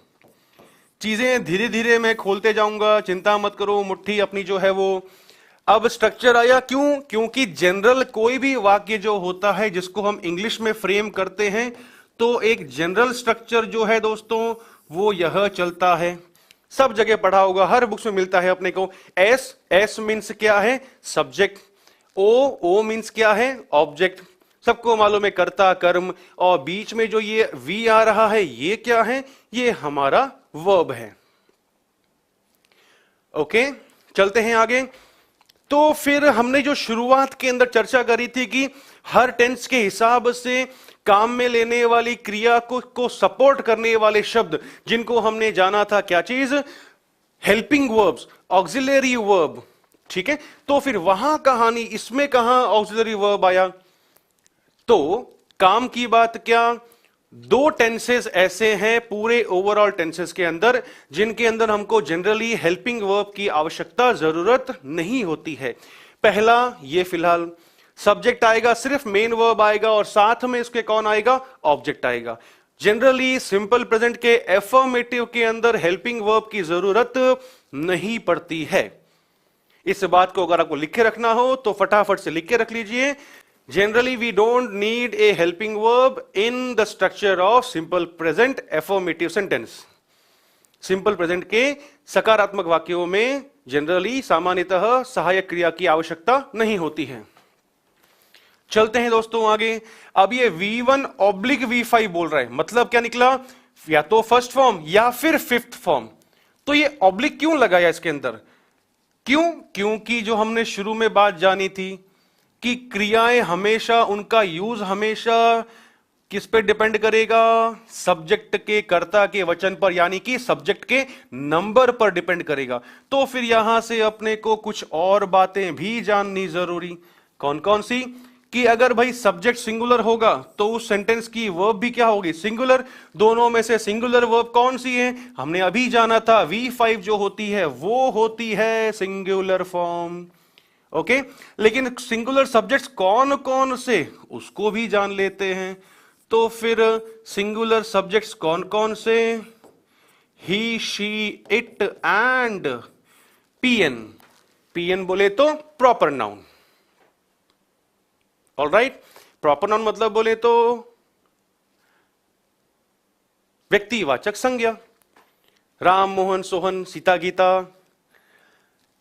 चीजें धीरे धीरे मैं खोलते जाऊंगा, चिंता मत करो, मुट्ठी अपनी जो है वो। अब स्ट्रक्चर आया, क्यों, क्योंकि जनरल कोई भी वाक्य जो होता है जिसको हम इंग्लिश में फ्रेम करते हैं तो एक जनरल स्ट्रक्चर जो है दोस्तों वो यह चलता है। सब जगह पढ़ा होगा, हर बुक्स में मिलता है अपने को। एस मीन्स क्या है, सब्जेक्ट। ओ मीन्स क्या है, ऑब्जेक्ट। सबको मालूम है कर्ता कर्म, और बीच में जो ये वी आ रहा है ये क्या है, ये हमारा वर्ब है। ओके, चलते हैं आगे। तो फिर हमने जो शुरुआत के अंदर चर्चा करी थी कि हर टेंस के हिसाब से काम में लेने वाली क्रिया को सपोर्ट करने वाले शब्द जिनको हमने जाना था, क्या चीज, हेल्पिंग वर्ब्स, ऑक्सिलरी वर्ब। ठीक है, तो फिर वहां कहानी, इसमें कहां ऑक्सिलरी वर्ब आया, तो काम की बात क्या, दो टेंसेस ऐसे हैं पूरे ओवरऑल टेंसेस के अंदर जिनके अंदर हमको जनरली हेल्पिंग वर्ब की आवश्यकता जरूरत नहीं होती है। पहला, ये फिलहाल सब्जेक्ट आएगा, सिर्फ मेन वर्ब आएगा और साथ में इसके कौन आएगा, ऑब्जेक्ट आएगा। जनरली सिंपल प्रेजेंट के एफर्मेटिव के अंदर हेल्पिंग वर्ब की जरूरत नहीं पड़ती है। इस बात को अगर आपको लिख के रखना हो तो फटाफट से लिख के रख लीजिए। Generally we don't need a helping verb in the structure of simple present affirmative sentence. Simple present के सकारात्मक वाक्यों में जनरली सामान्यतः सहायक क्रिया की आवश्यकता नहीं होती है। चलते हैं दोस्तों आगे। अब ये V1 ऑब्लिक V5 बोल रहा है, मतलब क्या निकला, या तो फर्स्ट फॉर्म या फिर फिफ्थ फॉर्म। तो ये ऑब्लिक क्यों लगाया इसके अंदर, क्यों? क्योंकि जो हमने शुरू में बात जानी थी कि क्रियाएं हमेशा, उनका यूज हमेशा किस पे डिपेंड करेगा, सब्जेक्ट के, कर्ता के वचन पर, यानी कि सब्जेक्ट के नंबर पर डिपेंड करेगा। तो फिर यहां से अपने को कुछ और बातें भी जाननी जरूरी। कौन कौन सी? कि अगर भाई सब्जेक्ट सिंगुलर होगा तो उस सेंटेंस की वर्ब भी क्या होगी, सिंगुलर। दोनों में से सिंगुलर वर्ब कौन सी है, हमने अभी जाना था, V5 जो होती है वो होती है सिंगुलर फॉर्म। ओके, लेकिन सिंगुलर सब्जेक्ट्स कौन कौन से, उसको भी जान लेते हैं। तो फिर सिंगुलर सब्जेक्ट्स कौन कौन से, he, she, it and PN. PN बोले तो proper noun. Alright, proper noun मतलब बोले तो व्यक्तिवाचक संज्ञा। राम, मोहन, सोहन, सीता, गीता,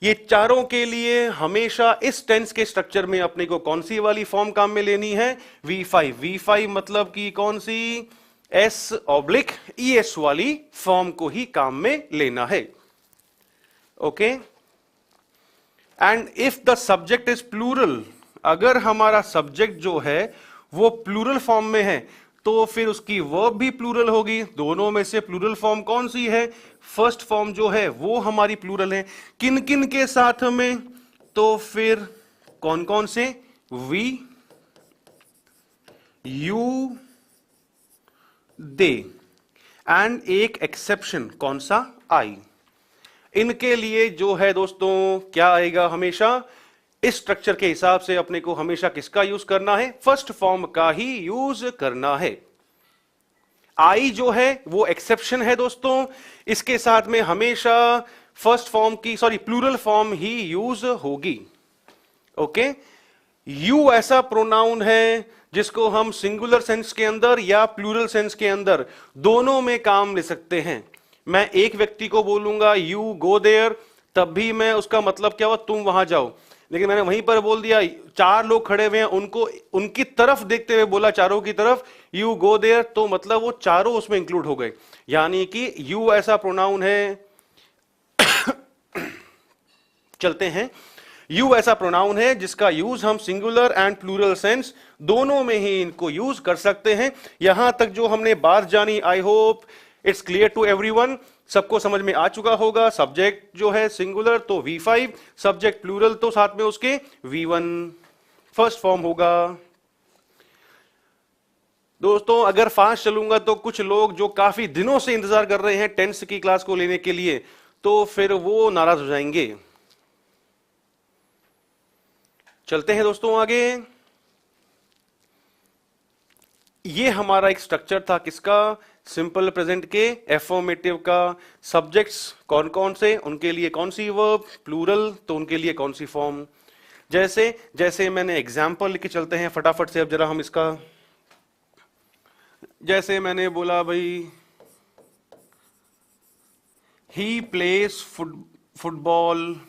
ये चारों के लिए हमेशा इस टेंस के स्ट्रक्चर में अपने को कौन सी वाली फॉर्म काम में लेनी है, V5। V5 मतलब कि कौन सी, S/ES वाली फॉर्म को ही काम में लेना है। Okay, and if the subject is plural, अगर हमारा सब्जेक्ट जो है वो प्लूरल फॉर्म में है तो फिर उसकी वर्ब भी प्लूरल होगी। दोनों में से प्लूरल फॉर्म कौन सी है, फर्स्ट फॉर्म जो है वो हमारी प्लूरल है। किन किन के साथ में, तो फिर कौन कौन से, वी, यू, दे, एंड एक एक्सेप्शन, कौन सा, आई। इनके लिए जो है दोस्तों क्या आएगा, हमेशा इस स्ट्रक्चर के हिसाब से अपने को हमेशा किसका यूज करना है, फर्स्ट फॉर्म का ही यूज करना है। आई जो है वो एक्सेप्शन है दोस्तों, इसके साथ में हमेशा फर्स्ट फॉर्म की, प्लूरल फॉर्म ही यूज होगी। ओके, यू ऐसा प्रोनाउन है जिसको हम सिंगुलर सेंस के अंदर या प्लूरल सेंस के अंदर दोनों में काम ले सकते हैं। मैं एक व्यक्ति को बोलूंगा यू गो देयर, तब भी मैं उसका मतलब क्या हुआ, तुम वहां जाओ। लेकिन मैंने वहीं पर बोल दिया, चार लोग खड़े हुए हैं, उनको उनकी तरफ देखते हुए बोला, चारों की तरफ, यू गो देयर, तो मतलब वो चारों उसमें इंक्लूड हो गए। यानी कि यू ऐसा प्रोनाउन है चलते हैं, यू ऐसा प्रोनाउन है जिसका यूज हम सिंगुलर एंड प्लूरल सेंस दोनों में ही इनको यूज कर सकते हैं। यहां तक जो हमने बात जानी, I hope it's clear to everyone, सबको समझ में आ चुका होगा। सब्जेक्ट जो है सिंगुलर तो V5, सब्जेक्ट प्लूरल तो साथ में उसके V1 फर्स्ट फॉर्म होगा। दोस्तों अगर फास्ट चलूंगा तो कुछ लोग जो काफी दिनों से इंतजार कर रहे हैं टेंस की क्लास को लेने के लिए, तो फिर वो नाराज हो जाएंगे। चलते हैं दोस्तों आगे। ये हमारा एक स्ट्रक्चर था किसका, सिंपल प्रेजेंट के एफर्मेटिव का। सब्जेक्ट्स कौन कौन से, उनके लिए कौन सी वर्ब, प्लूरल तो उनके लिए कौन सी फॉर्म। जैसे जैसे मैंने एग्जांपल लिख के चलते हैं फटाफट से। अब जरा हम इसका, जैसे मैंने बोला भाई ही प्लेस फुटबॉल,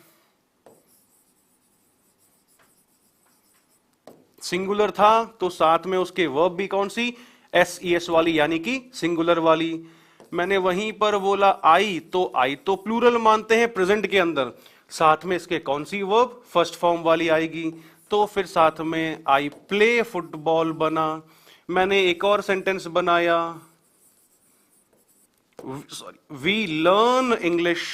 सिंगुलर था तो साथ में उसके वर्ब भी कौन सी, SES वाली, यानी कि सिंगुलर वाली। मैंने वहीं पर बोला आई तो प्लूरल मानते हैं प्रेजेंट के अंदर, साथ में इसके कौन सी वर्ब, फर्स्ट फॉर्म वाली आएगी। तो फिर साथ में आई प्ले फुटबॉल बना। मैंने एक और सेंटेंस बनाया, वी लर्न इंग्लिश,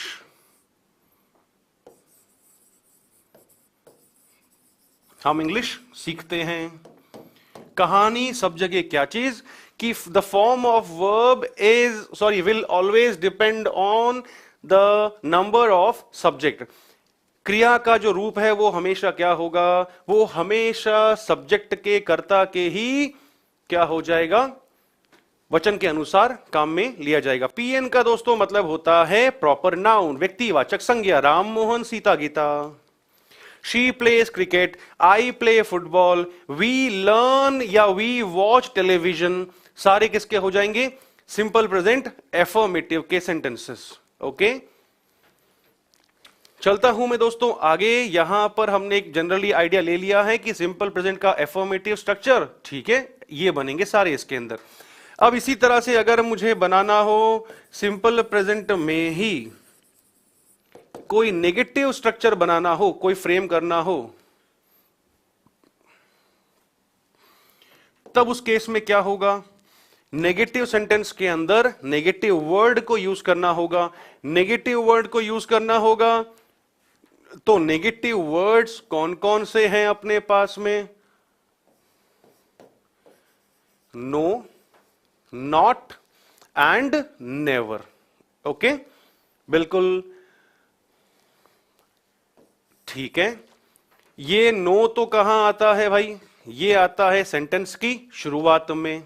हम इंग्लिश सीखते हैं। कहानी सब जगह क्या चीज, कि the form of verb will always depend on the number of subject. क्रिया का जो रूप है वो हमेशा क्या होगा, वो हमेशा सब्जेक्ट के कर्ता के ही क्या हो जाएगा, वचन के अनुसार काम में लिया जाएगा। पीएन का दोस्तों मतलब होता है प्रॉपर नाउन, व्यक्तिवाचक संज्ञा। Ram Mohan Sita Gita, she plays cricket, I play football, we learn या वी वॉच टेलीविजन, सारे किसके हो जाएंगे, सिंपल प्रेजेंट एफर्मेटिव के सेंटेंसेस। ओके, चलता हूं मैं दोस्तों आगे। यहां पर हमने एक जनरली आइडिया ले लिया है कि सिंपल प्रेजेंट का एफर्मेटिव स्ट्रक्चर, ठीक है, ये बनेंगे सारे इसके अंदर। अब इसी तरह से अगर मुझे बनाना हो सिंपल प्रेजेंट में ही कोई नेगेटिव स्ट्रक्चर बनाना हो, कोई फ्रेम करना हो, तब उस केस में क्या होगा, नेगेटिव सेंटेंस के अंदर नेगेटिव वर्ड को यूज करना होगा। नेगेटिव वर्ड को यूज करना होगा तो नेगेटिव वर्ड्स कौन कौन से हैं अपने पास में, no, not and never. Okay, बिल्कुल ठीक है। ये नो तो कहां आता है भाई, ये आता है सेंटेंस की शुरुआत में।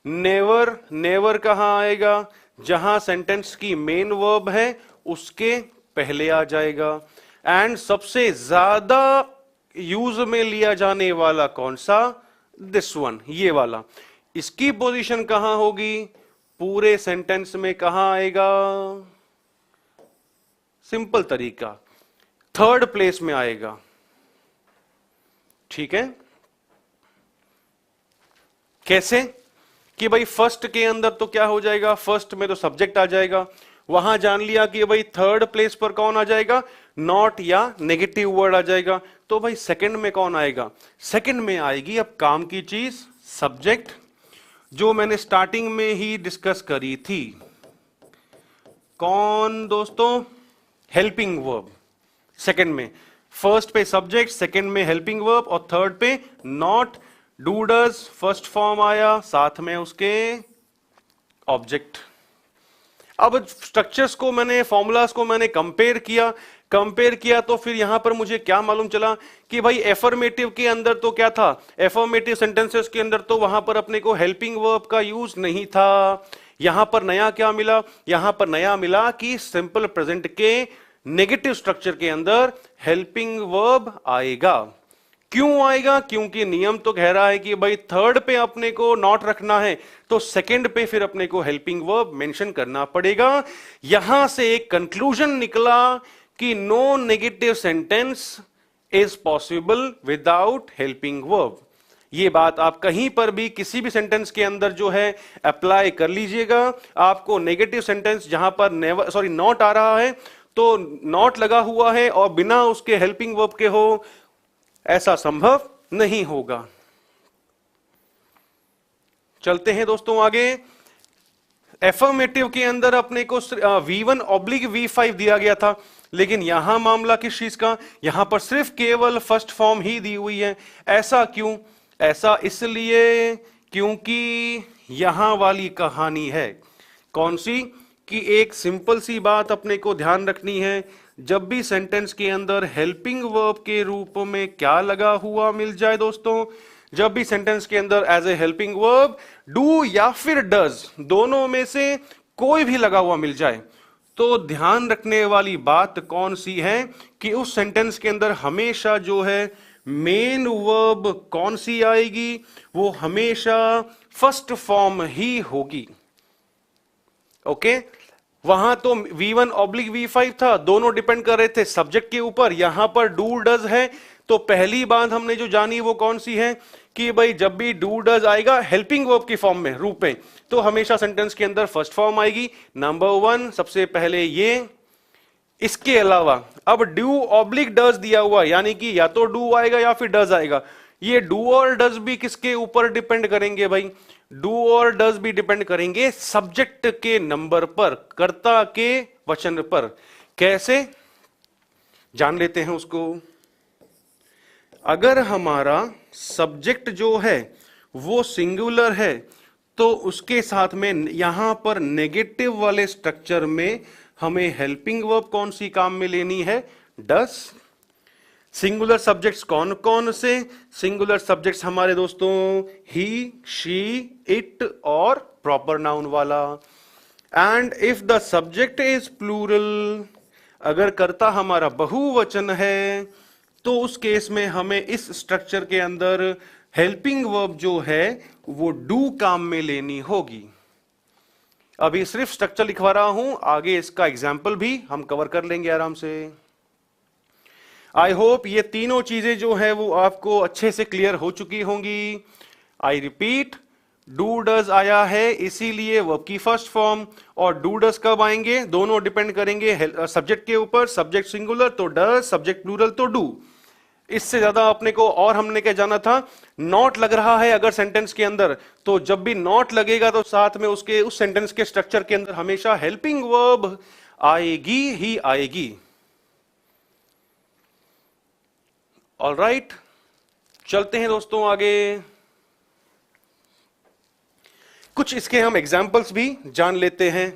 नेवर, नेवर कहां आएगा, जहां सेंटेंस की मेन वर्ब है उसके पहले आ जाएगा। एंड सबसे ज्यादा यूज में लिया जाने वाला कौन सा, दिस वन, ये वाला। इसकी पोजीशन कहां होगी, पूरे सेंटेंस में कहां आएगा, सिंपल तरीका, थर्ड प्लेस में आएगा। ठीक है, कैसे कि भाई फर्स्ट के अंदर तो क्या हो जाएगा, फर्स्ट में तो सब्जेक्ट आ जाएगा, वहां जान लिया कि भाई थर्ड प्लेस पर कौन आ जाएगा, नॉट या नेगेटिव वर्ड आ जाएगा। तो भाई सेकंड में कौन आएगा, सेकंड में आएगी अब काम की चीज सब्जेक्ट, जो मैंने स्टार्टिंग में ही डिस्कस करी थी। कौन दोस्तों, हेल्पिंग वर्ब। सेकंड में, फर्स्ट पे सब्जेक्ट, सेकंड में हेल्पिंग वर्ब और थर्ड पे not, do does first form आया, साथ में उसके ऑब्जेक्ट। अब स्ट्रक्चर्स को मैंने, फॉर्मूलाज को मैंने कंपेयर किया तो फिर यहां पर मुझे क्या मालूम चला कि भाई एफर्मेटिव के अंदर तो क्या था, एफर्मेटिव सेंटेंसेस के अंदर तो वहां पर अपने को हेल्पिंग वर्ब का यूज नहीं था। यहां पर नया क्या मिला, यहां पर नया मिला कि सिंपल प्रेजेंट के नेगेटिव स्ट्रक्चर के अंदर हेल्पिंग वर्ब आएगा। क्यों आएगा, क्योंकि नियम तो कह रहा है कि भाई थर्ड पे अपने को नॉट रखना है तो सेकंड पे फिर अपने को हेल्पिंग वर्ब मेंशन करना पड़ेगा। यहां से एक कंक्लूजन निकला कि no negative sentence is possible without helping verb. ये बात आप कहीं पर भी किसी भी सेंटेंस के अंदर जो है अप्लाई कर लीजिएगा। आपको नेगेटिव सेंटेंस जहां पर नेवर नॉट आ रहा है तो नॉट लगा हुआ है और बिना उसके हेल्पिंग वर्ब के हो, ऐसा संभव नहीं होगा। चलते हैं दोस्तों आगे। एफर्मेटिव के अंदर अपने को V1 ऑब्लिक V5 दिया गया था, लेकिन यहां मामला किस चीज का, यहां पर सिर्फ केवल फर्स्ट फॉर्म ही दी हुई है। ऐसा क्यों, ऐसा इसलिए क्योंकि यहां वाली कहानी है कौन सी, कि एक सिंपल सी बात अपने को ध्यान रखनी है, जब भी सेंटेंस के अंदर हेल्पिंग वर्ब के रूप में क्या लगा हुआ मिल जाए दोस्तों, जब भी सेंटेंस के अंदर as a helping verb do या फिर डज, दोनों में से कोई भी लगा हुआ मिल जाए, तो ध्यान रखने वाली बात कौन सी है कि उस सेंटेंस के अंदर हमेशा जो है मेन वर्ब कौन सी आएगी, वो हमेशा फर्स्ट फॉर्म ही होगी। ओके, वहां तो V1 ऑब्लिक V5 था, दोनों डिपेंड कर रहे थे सब्जेक्ट के ऊपर। यहां पर डू डज है, तो पहली बात हमने जो जानी वो कौन सी है कि भाई जब भी डू डज आएगा हेल्पिंग वर्ब की फॉर्म में, रूप में, तो हमेशा सेंटेंस के अंदर फर्स्ट फॉर्म आएगी। नंबर 1 सबसे पहले ये। इसके अलावा अब डू ऑब्लिक डज दिया हुआ, यानी कि या तो डू आएगा या फिर डज आएगा। ये डू और डज भी किसके ऊपर डिपेंड करेंगे भाई, डू और डज भी डिपेंड करेंगे सब्जेक्ट के नंबर पर, कर्ता के वचन पर। कैसे, जान लेते हैं उसको। अगर हमारा सब्जेक्ट जो है वो सिंगुलर है तो उसके साथ में यहां पर नेगेटिव वाले स्ट्रक्चर में हमें हेल्पिंग वर्ब कौन सी काम में लेनी है? डस। सिंगुलर सब्जेक्ट्स कौन कौन से? सिंगुलर सब्जेक्ट्स हमारे दोस्तों ही, शी, इट और प्रॉपर नाउन वाला। And if the subject is plural, अगर कर्ता हमारा बहुवचन है तो उस केस में हमें इस स्ट्रक्चर के अंदर हेल्पिंग वर्ब जो है वो डू काम में लेनी होगी। अभी सिर्फ स्ट्रक्चर लिखवा रहा हूं, आगे इसका एग्जाम्पल भी हम कवर कर लेंगे आराम से। आई होप ये तीनों चीजें जो है वो आपको अच्छे से क्लियर हो चुकी होंगी। आई रिपीट, डू डज आया है इसीलिए वर्ब की फर्स्ट फॉर्म, और डू डज कब आएंगे? दोनों डिपेंड करेंगे सब्जेक्ट के ऊपर। सब्जेक्ट सिंगुलर तो डज, सब्जेक्ट प्लूरल तो डू। इससे ज्यादा अपने को और हमने क्या जाना था? नॉट लग रहा है अगर सेंटेंस के अंदर, तो जब भी नॉट लगेगा तो साथ में उसके उस सेंटेंस के स्ट्रक्चर के अंदर हमेशा हेल्पिंग वर्ब आएगी ही आएगी। ऑलराइट, चलते हैं दोस्तों आगे। कुछ इसके हम एग्जाम्पल्स भी जान लेते हैं।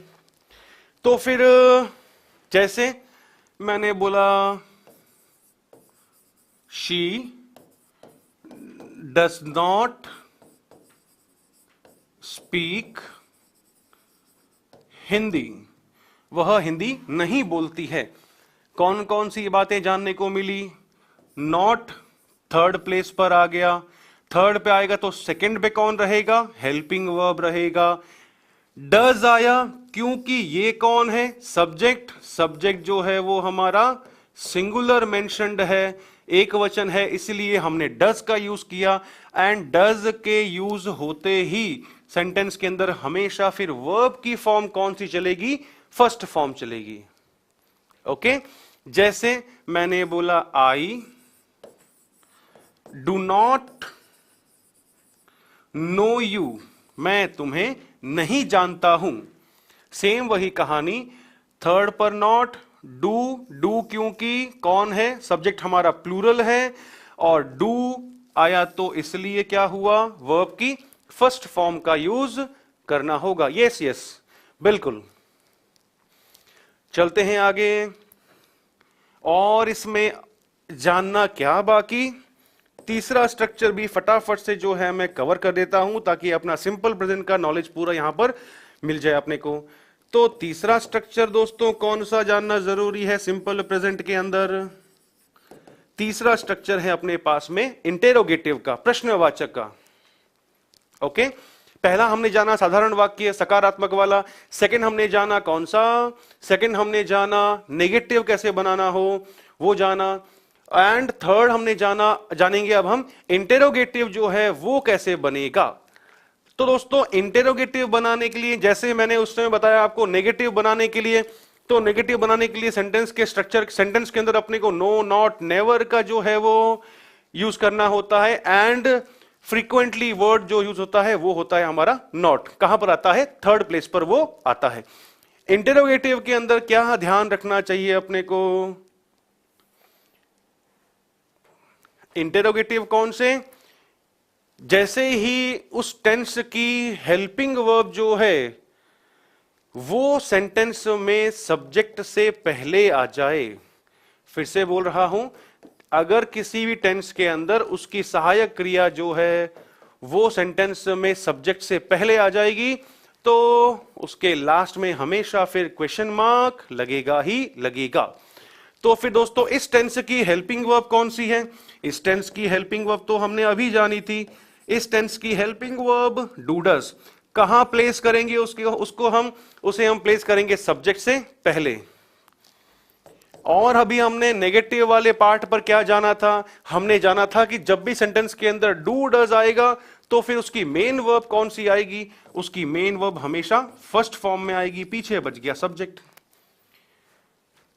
तो फिर जैसे मैंने बोला she does not speak Hindi, वह हिंदी नहीं बोलती है। कौन कौन सी बातें जानने को मिली? नॉट थर्ड प्लेस पर आ गया। थर्ड पे आएगा तो सेकंड पे कौन रहेगा? हेल्पिंग वर्ब रहेगा। डज आया क्योंकि ये कौन है? सब्जेक्ट। सब्जेक्ट जो है वो हमारा सिंगुलर मेंशन्ड है, एक वचन है, इसलिए हमने डज का यूज किया। एंड डज के यूज होते ही सेंटेंस के अंदर हमेशा फिर वर्ब की फॉर्म कौन सी चलेगी? फर्स्ट फॉर्म चलेगी। ओके, जैसे मैंने बोला I do not know you, मैं तुम्हें नहीं जानता हूं। सेम वही कहानी, थर्ड पर नॉट, डू। डू क्योंकि कौन है? सब्जेक्ट हमारा प्लूरल है, और डू आया तो इसलिए क्या हुआ? वर्ब की फर्स्ट फॉर्म का यूज करना होगा। यस यस, बिल्कुल। चलते हैं आगे। और इसमें जानना क्या बाकी? तीसरा स्ट्रक्चर भी फटाफट से जो है मैं कवर कर देता हूं ताकि अपना सिंपल प्रेजेंट का नॉलेज पूरा यहां पर मिल जाए अपने को। तो तीसरा स्ट्रक्चर दोस्तों कौन सा जानना जरूरी है सिंपल प्रेजेंट के अंदर? तीसरा स्ट्रक्चर है अपने पास में इंटेरोगेटिव का, प्रश्नवाचक का। ओके, पहला हमने जाना साधारण वाक्य सकारात्मक वाला। सेकंड हमने जाना कौन सा? सेकंड हमने जाना नेगेटिव कैसे बनाना हो, वो जाना। एंड थर्ड हमने जानेंगे अब हम इंटेरोगेटिव जो है वो कैसे बनेगा। तो दोस्तों इंटेरोगेटिव बनाने के लिए, जैसे मैंने उस समय बताया आपको नेगेटिव बनाने के लिए, तो नेगेटिव बनाने के लिए सेंटेंस के स्ट्रक्चर, सेंटेंस के अंदर अपने को नो, नॉट, नेवर का जो है वो यूज करना होता है। एंड फ्रीक्वेंटली वर्ड जो यूज होता है वो होता है हमारा नॉट। कहां पर आता है? थर्ड प्लेस पर वो आता है। इंटेरोगेटिव के अंदर क्या ध्यान रखना चाहिए अपने को? इंटेरोगेटिव कौन से? जैसे ही उस टेंस की हेल्पिंग वर्ब जो है वो सेंटेंस में सब्जेक्ट से पहले आ जाए। फिर से बोल रहा हूं, अगर किसी भी टेंस के अंदर उसकी सहायक क्रिया जो है वो सेंटेंस में सब्जेक्ट से पहले आ जाएगी तो उसके लास्ट में हमेशा फिर क्वेश्चन मार्क लगेगा ही लगेगा। तो फिर दोस्तों इस टेंस की हेल्पिंग वर्ब कौन सी है? इस टेंस की हेल्पिंग वर्ब तो हमने अभी जानी थी। इस टेंस की हेल्पिंग वर्ब डू डज। कहां प्लेस करेंगे उसे हम प्लेस करेंगे सब्जेक्ट से पहले। और अभी हमने नेगेटिव वाले पार्ट पर क्या जाना था? हमने जाना था कि जब भी सेंटेंस के अंदर डू डज आएगा तो फिर उसकी मेन वर्ब कौन सी आएगी? उसकी मेन वर्ब हमेशा फर्स्ट फॉर्म में आएगी, पीछे बच गया सब्जेक्ट।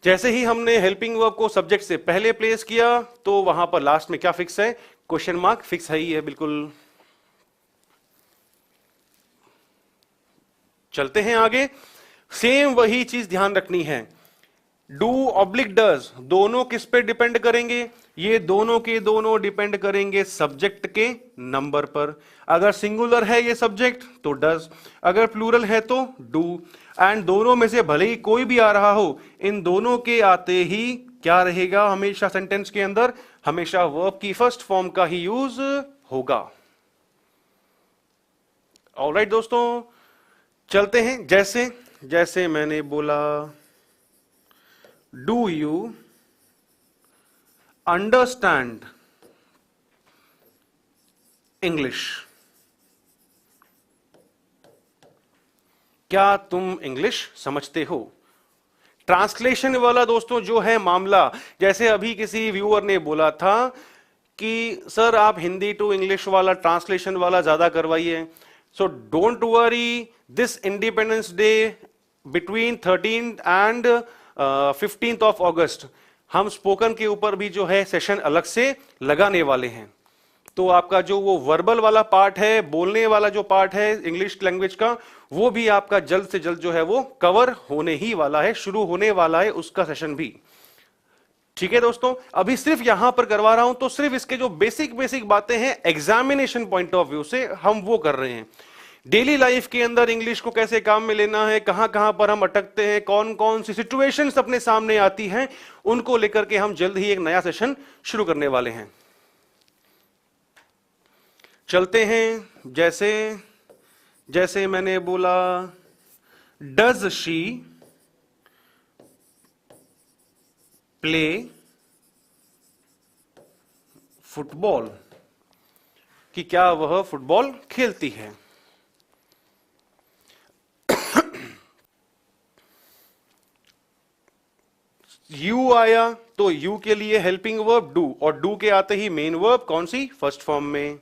जैसे ही हमने हेल्पिंग वर्ब को सब्जेक्ट से पहले प्लेस किया तो वहां पर लास्ट में क्या फिक्स है? क्वेश्चन मार्क फिक्स है ही है, बिल्कुल। चलते हैं आगे। सेम वही चीज ध्यान रखनी है। डू ऑब्लिक डज दोनों किस पे डिपेंड करेंगे? ये दोनों के दोनों डिपेंड करेंगे सब्जेक्ट के नंबर पर। अगर सिंगुलर है ये सब्जेक्ट तो डज, अगर प्लूरल है तो डू। एंड दोनों में से भले ही कोई भी आ रहा हो, इन दोनों के आते ही क्या रहेगा हमेशा सेंटेंस के अंदर? हमेशा वर्ब की फर्स्ट फॉर्म का ही यूज होगा। ऑलराइट दोस्तों, चलते हैं। जैसे जैसे मैंने बोला, डू यू अंडरस्टैंड इंग्लिश? क्या तुम इंग्लिश समझते हो? ट्रांसलेशन वाला दोस्तों जो है मामला, जैसे अभी किसी व्यूअर ने बोला था कि सर आप हिंदी टू इंग्लिश वाला ट्रांसलेशन वाला ज्यादा करवाइए। So don't worry, this independence day between 13 and 15 of अगस्त हम स्पोकन के ऊपर भी जो है सेशन अलग से लगाने वाले हैं। तो आपका जो वो वर्बल वाला पार्ट है, बोलने वाला जो पार्ट है इंग्लिश लैंग्वेज का, वो भी आपका जल्द से जल्द जो है वो कवर होने ही वाला है, शुरू होने वाला है उसका सेशन भी। ठीक है दोस्तों, अभी सिर्फ यहां पर करवा रहा हूं तो सिर्फ इसके जो बेसिक बेसिक बातें हैं एग्जामिनेशन पॉइंट ऑफ व्यू से हम वो कर रहे हैं। डेली लाइफ के अंदर इंग्लिश को कैसे काम में लेना है, कहां कहां पर हम अटकते हैं, कौन कौन सी सिचुएशंस अपने सामने आती हैं, उनको लेकर के हम जल्द ही एक नया सेशन शुरू करने वाले हैं। चलते हैं। जैसे जैसे मैंने बोला, डज शी प्ले फुटबॉल? कि क्या वह फुटबॉल खेलती है? यू आया तो यू के लिए हेल्पिंग वर्ब डू, और डू के आते ही मेन वर्ब कौन सी? फर्स्ट फॉर्म में।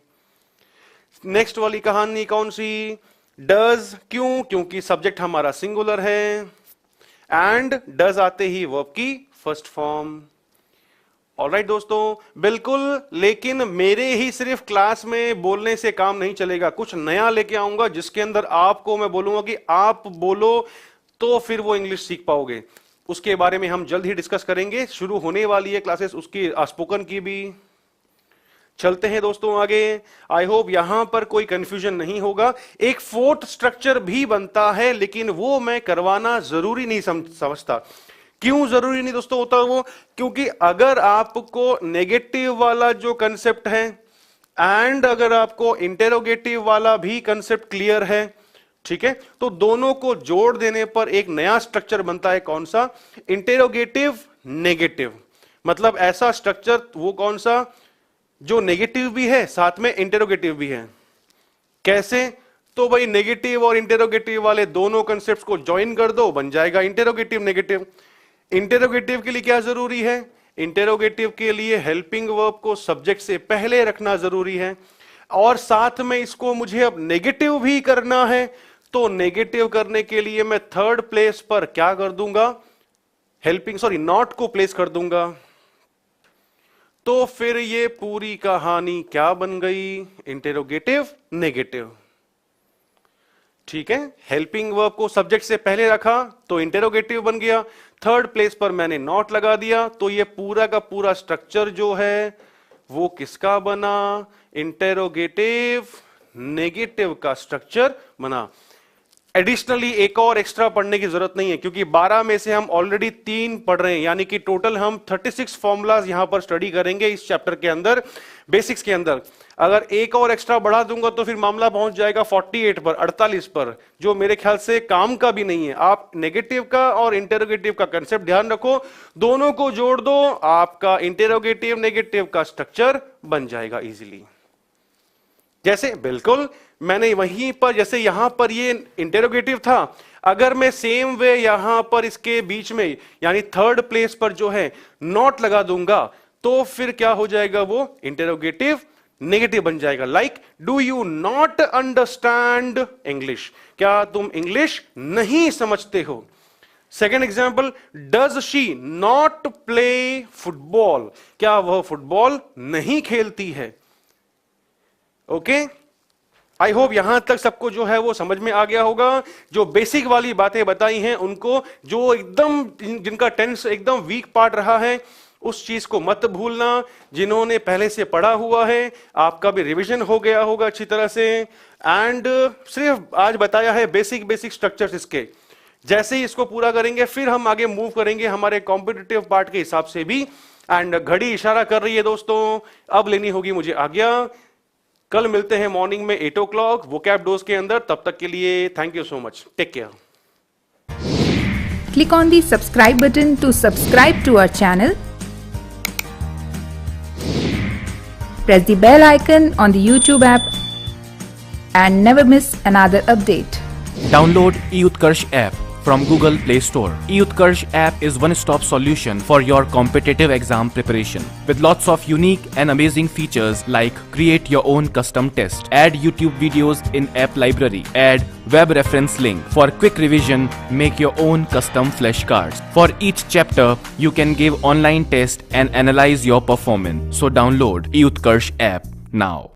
नेक्स्ट वाली कहानी कौन सी? डज, क्यों? क्योंकि सब्जेक्ट हमारा सिंगुलर है, एंड डज आते ही वर्ब की फर्स्ट फॉर्म। ऑलराइट दोस्तों, बिल्कुल, लेकिन मेरे ही सिर्फ क्लास में बोलने से काम नहीं चलेगा, कुछ नया लेके आऊंगा जिसके अंदर आपको मैं बोलूंगा कि आप बोलो तो फिर वो इंग्लिश सीख पाओगे। उसके बारे में हम जल्द ही डिस्कस करेंगे, शुरू होने वाली है क्लासेस उसकी, स्पोकन की भी। चलते हैं दोस्तों आगे। आई होप यहां पर कोई कंफ्यूजन नहीं होगा। एक फोर्थ स्ट्रक्चर भी बनता है, लेकिन वो मैं करवाना जरूरी नहीं समझता। क्यों जरूरी नहीं दोस्तों होता वो? क्योंकि अगर आपको नेगेटिव वाला जो कंसेप्ट है एंड अगर आपको इंटेरोगेटिव वाला भी कंसेप्ट क्लियर है, ठीक है, तो दोनों को जोड़ देने पर एक नया स्ट्रक्चर बनता है। कौन सा? Interrogative negative. मतलब ऐसा स्ट्रक्चर वो कौन सा जो नेगेटिव भी है साथ में इंटेरोगेटिव भी है। कैसे? तो भाई नेगेटिव और इंटेरोगेटिव वाले दोनों कंसेप्ट्स को ज्वाइन कर दो, बन जाएगा इंटेरोगेटिव नेगेटिव। इंटेरोगेटिव के लिए क्या जरूरी है? इंटेरोगेटिव के लिए हेल्पिंग वर्ब को सब्जेक्ट से पहले रखना जरूरी है, और साथ में इसको मुझे अब नेगेटिव भी करना है। तो नेगेटिव करने के लिए मैं थर्ड प्लेस पर क्या कर दूंगा? नॉट को प्लेस कर दूंगा। तो फिर ये पूरी कहानी क्या बन गई? Interrogative negative. ठीक है, हेल्पिंग वर्ब को सब्जेक्ट से पहले रखा तो इंटेरोगेटिव बन गया, थर्ड प्लेस पर मैंने नॉट लगा दिया, तो ये पूरा का पूरा स्ट्रक्चर जो है वो किसका बना? इंटेरोगेटिव नेगेटिव का स्ट्रक्चर बना। एडिशनली एक और एक्स्ट्रा पढ़ने की जरूरत नहीं है, क्योंकि 12 में से हम ऑलरेडी 3 पढ़ रहे हैं, यानी कि टोटल हम 36 फॉर्मूलाज यहां पर स्टडी करेंगे इस चैप्टर के अंदर, बेसिक्स के अंदर। अगर एक और एक्स्ट्रा बढ़ा दूंगा तो फिर मामला पहुंच जाएगा 48 पर, 48 पर, जो मेरे ख्याल से काम का भी नहीं है। आप नेगेटिव का और इंटेरोगेटिव का कंसेप्ट ध्यान रखो, दोनों को जोड़ दो, आपका इंटेरोगेटिव नेगेटिव का स्ट्रक्चर बन जाएगा इजीली। जैसे बिल्कुल मैंने वहीं पर, जैसे यहां पर ये इंटेरोगेटिव था, अगर मैं सेम वे यहां पर इसके बीच में यानी थर्ड प्लेस पर जो है नॉट लगा दूंगा, तो फिर क्या हो जाएगा? वो इंटेरोगेटिव नेगेटिव बन जाएगा। Like, do you not understand English? क्या तुम इंग्लिश नहीं समझते हो? Second example, does she not play football? क्या वह फुटबॉल नहीं खेलती है? ओके आई होप यहां तक सबको जो है वो समझ में आ गया होगा। जो बेसिक वाली बातें बताई हैं उनको, जो एकदम जिनका टेंस एकदम वीक पार्ट रहा है उस चीज को मत भूलना। जिन्होंने पहले से पढ़ा हुआ है आपका भी रिवीजन हो गया होगा अच्छी तरह से। एंड सिर्फ आज बताया है बेसिक बेसिक स्ट्रक्चर्स इसके। जैसे ही इसको पूरा करेंगे फिर हम आगे मूव करेंगे हमारे कॉम्पिटिटिव पार्ट के हिसाब से भी। एंड घड़ी इशारा कर रही है दोस्तों, अब लेनी होगी मुझे आज्ञा। कल मिलते हैं मॉर्निंग में 8 o'clock वोकैब डोज के अंदर। तब तक के लिए thank you so much, take care. Click on the subscribe button to subscribe to our channel. Press the bell icon on the YouTube app and never miss another update. Download eUtkarsh app from Google Play Store. eUtkarsh app is one-stop solution for your competitive exam preparation with lots of unique and amazing features like create your own custom test, add YouTube videos in app library, add web reference link for quick revision, make your own custom flashcards. For each chapter, you can give online test and analyze your performance. So download eUtkarsh app now.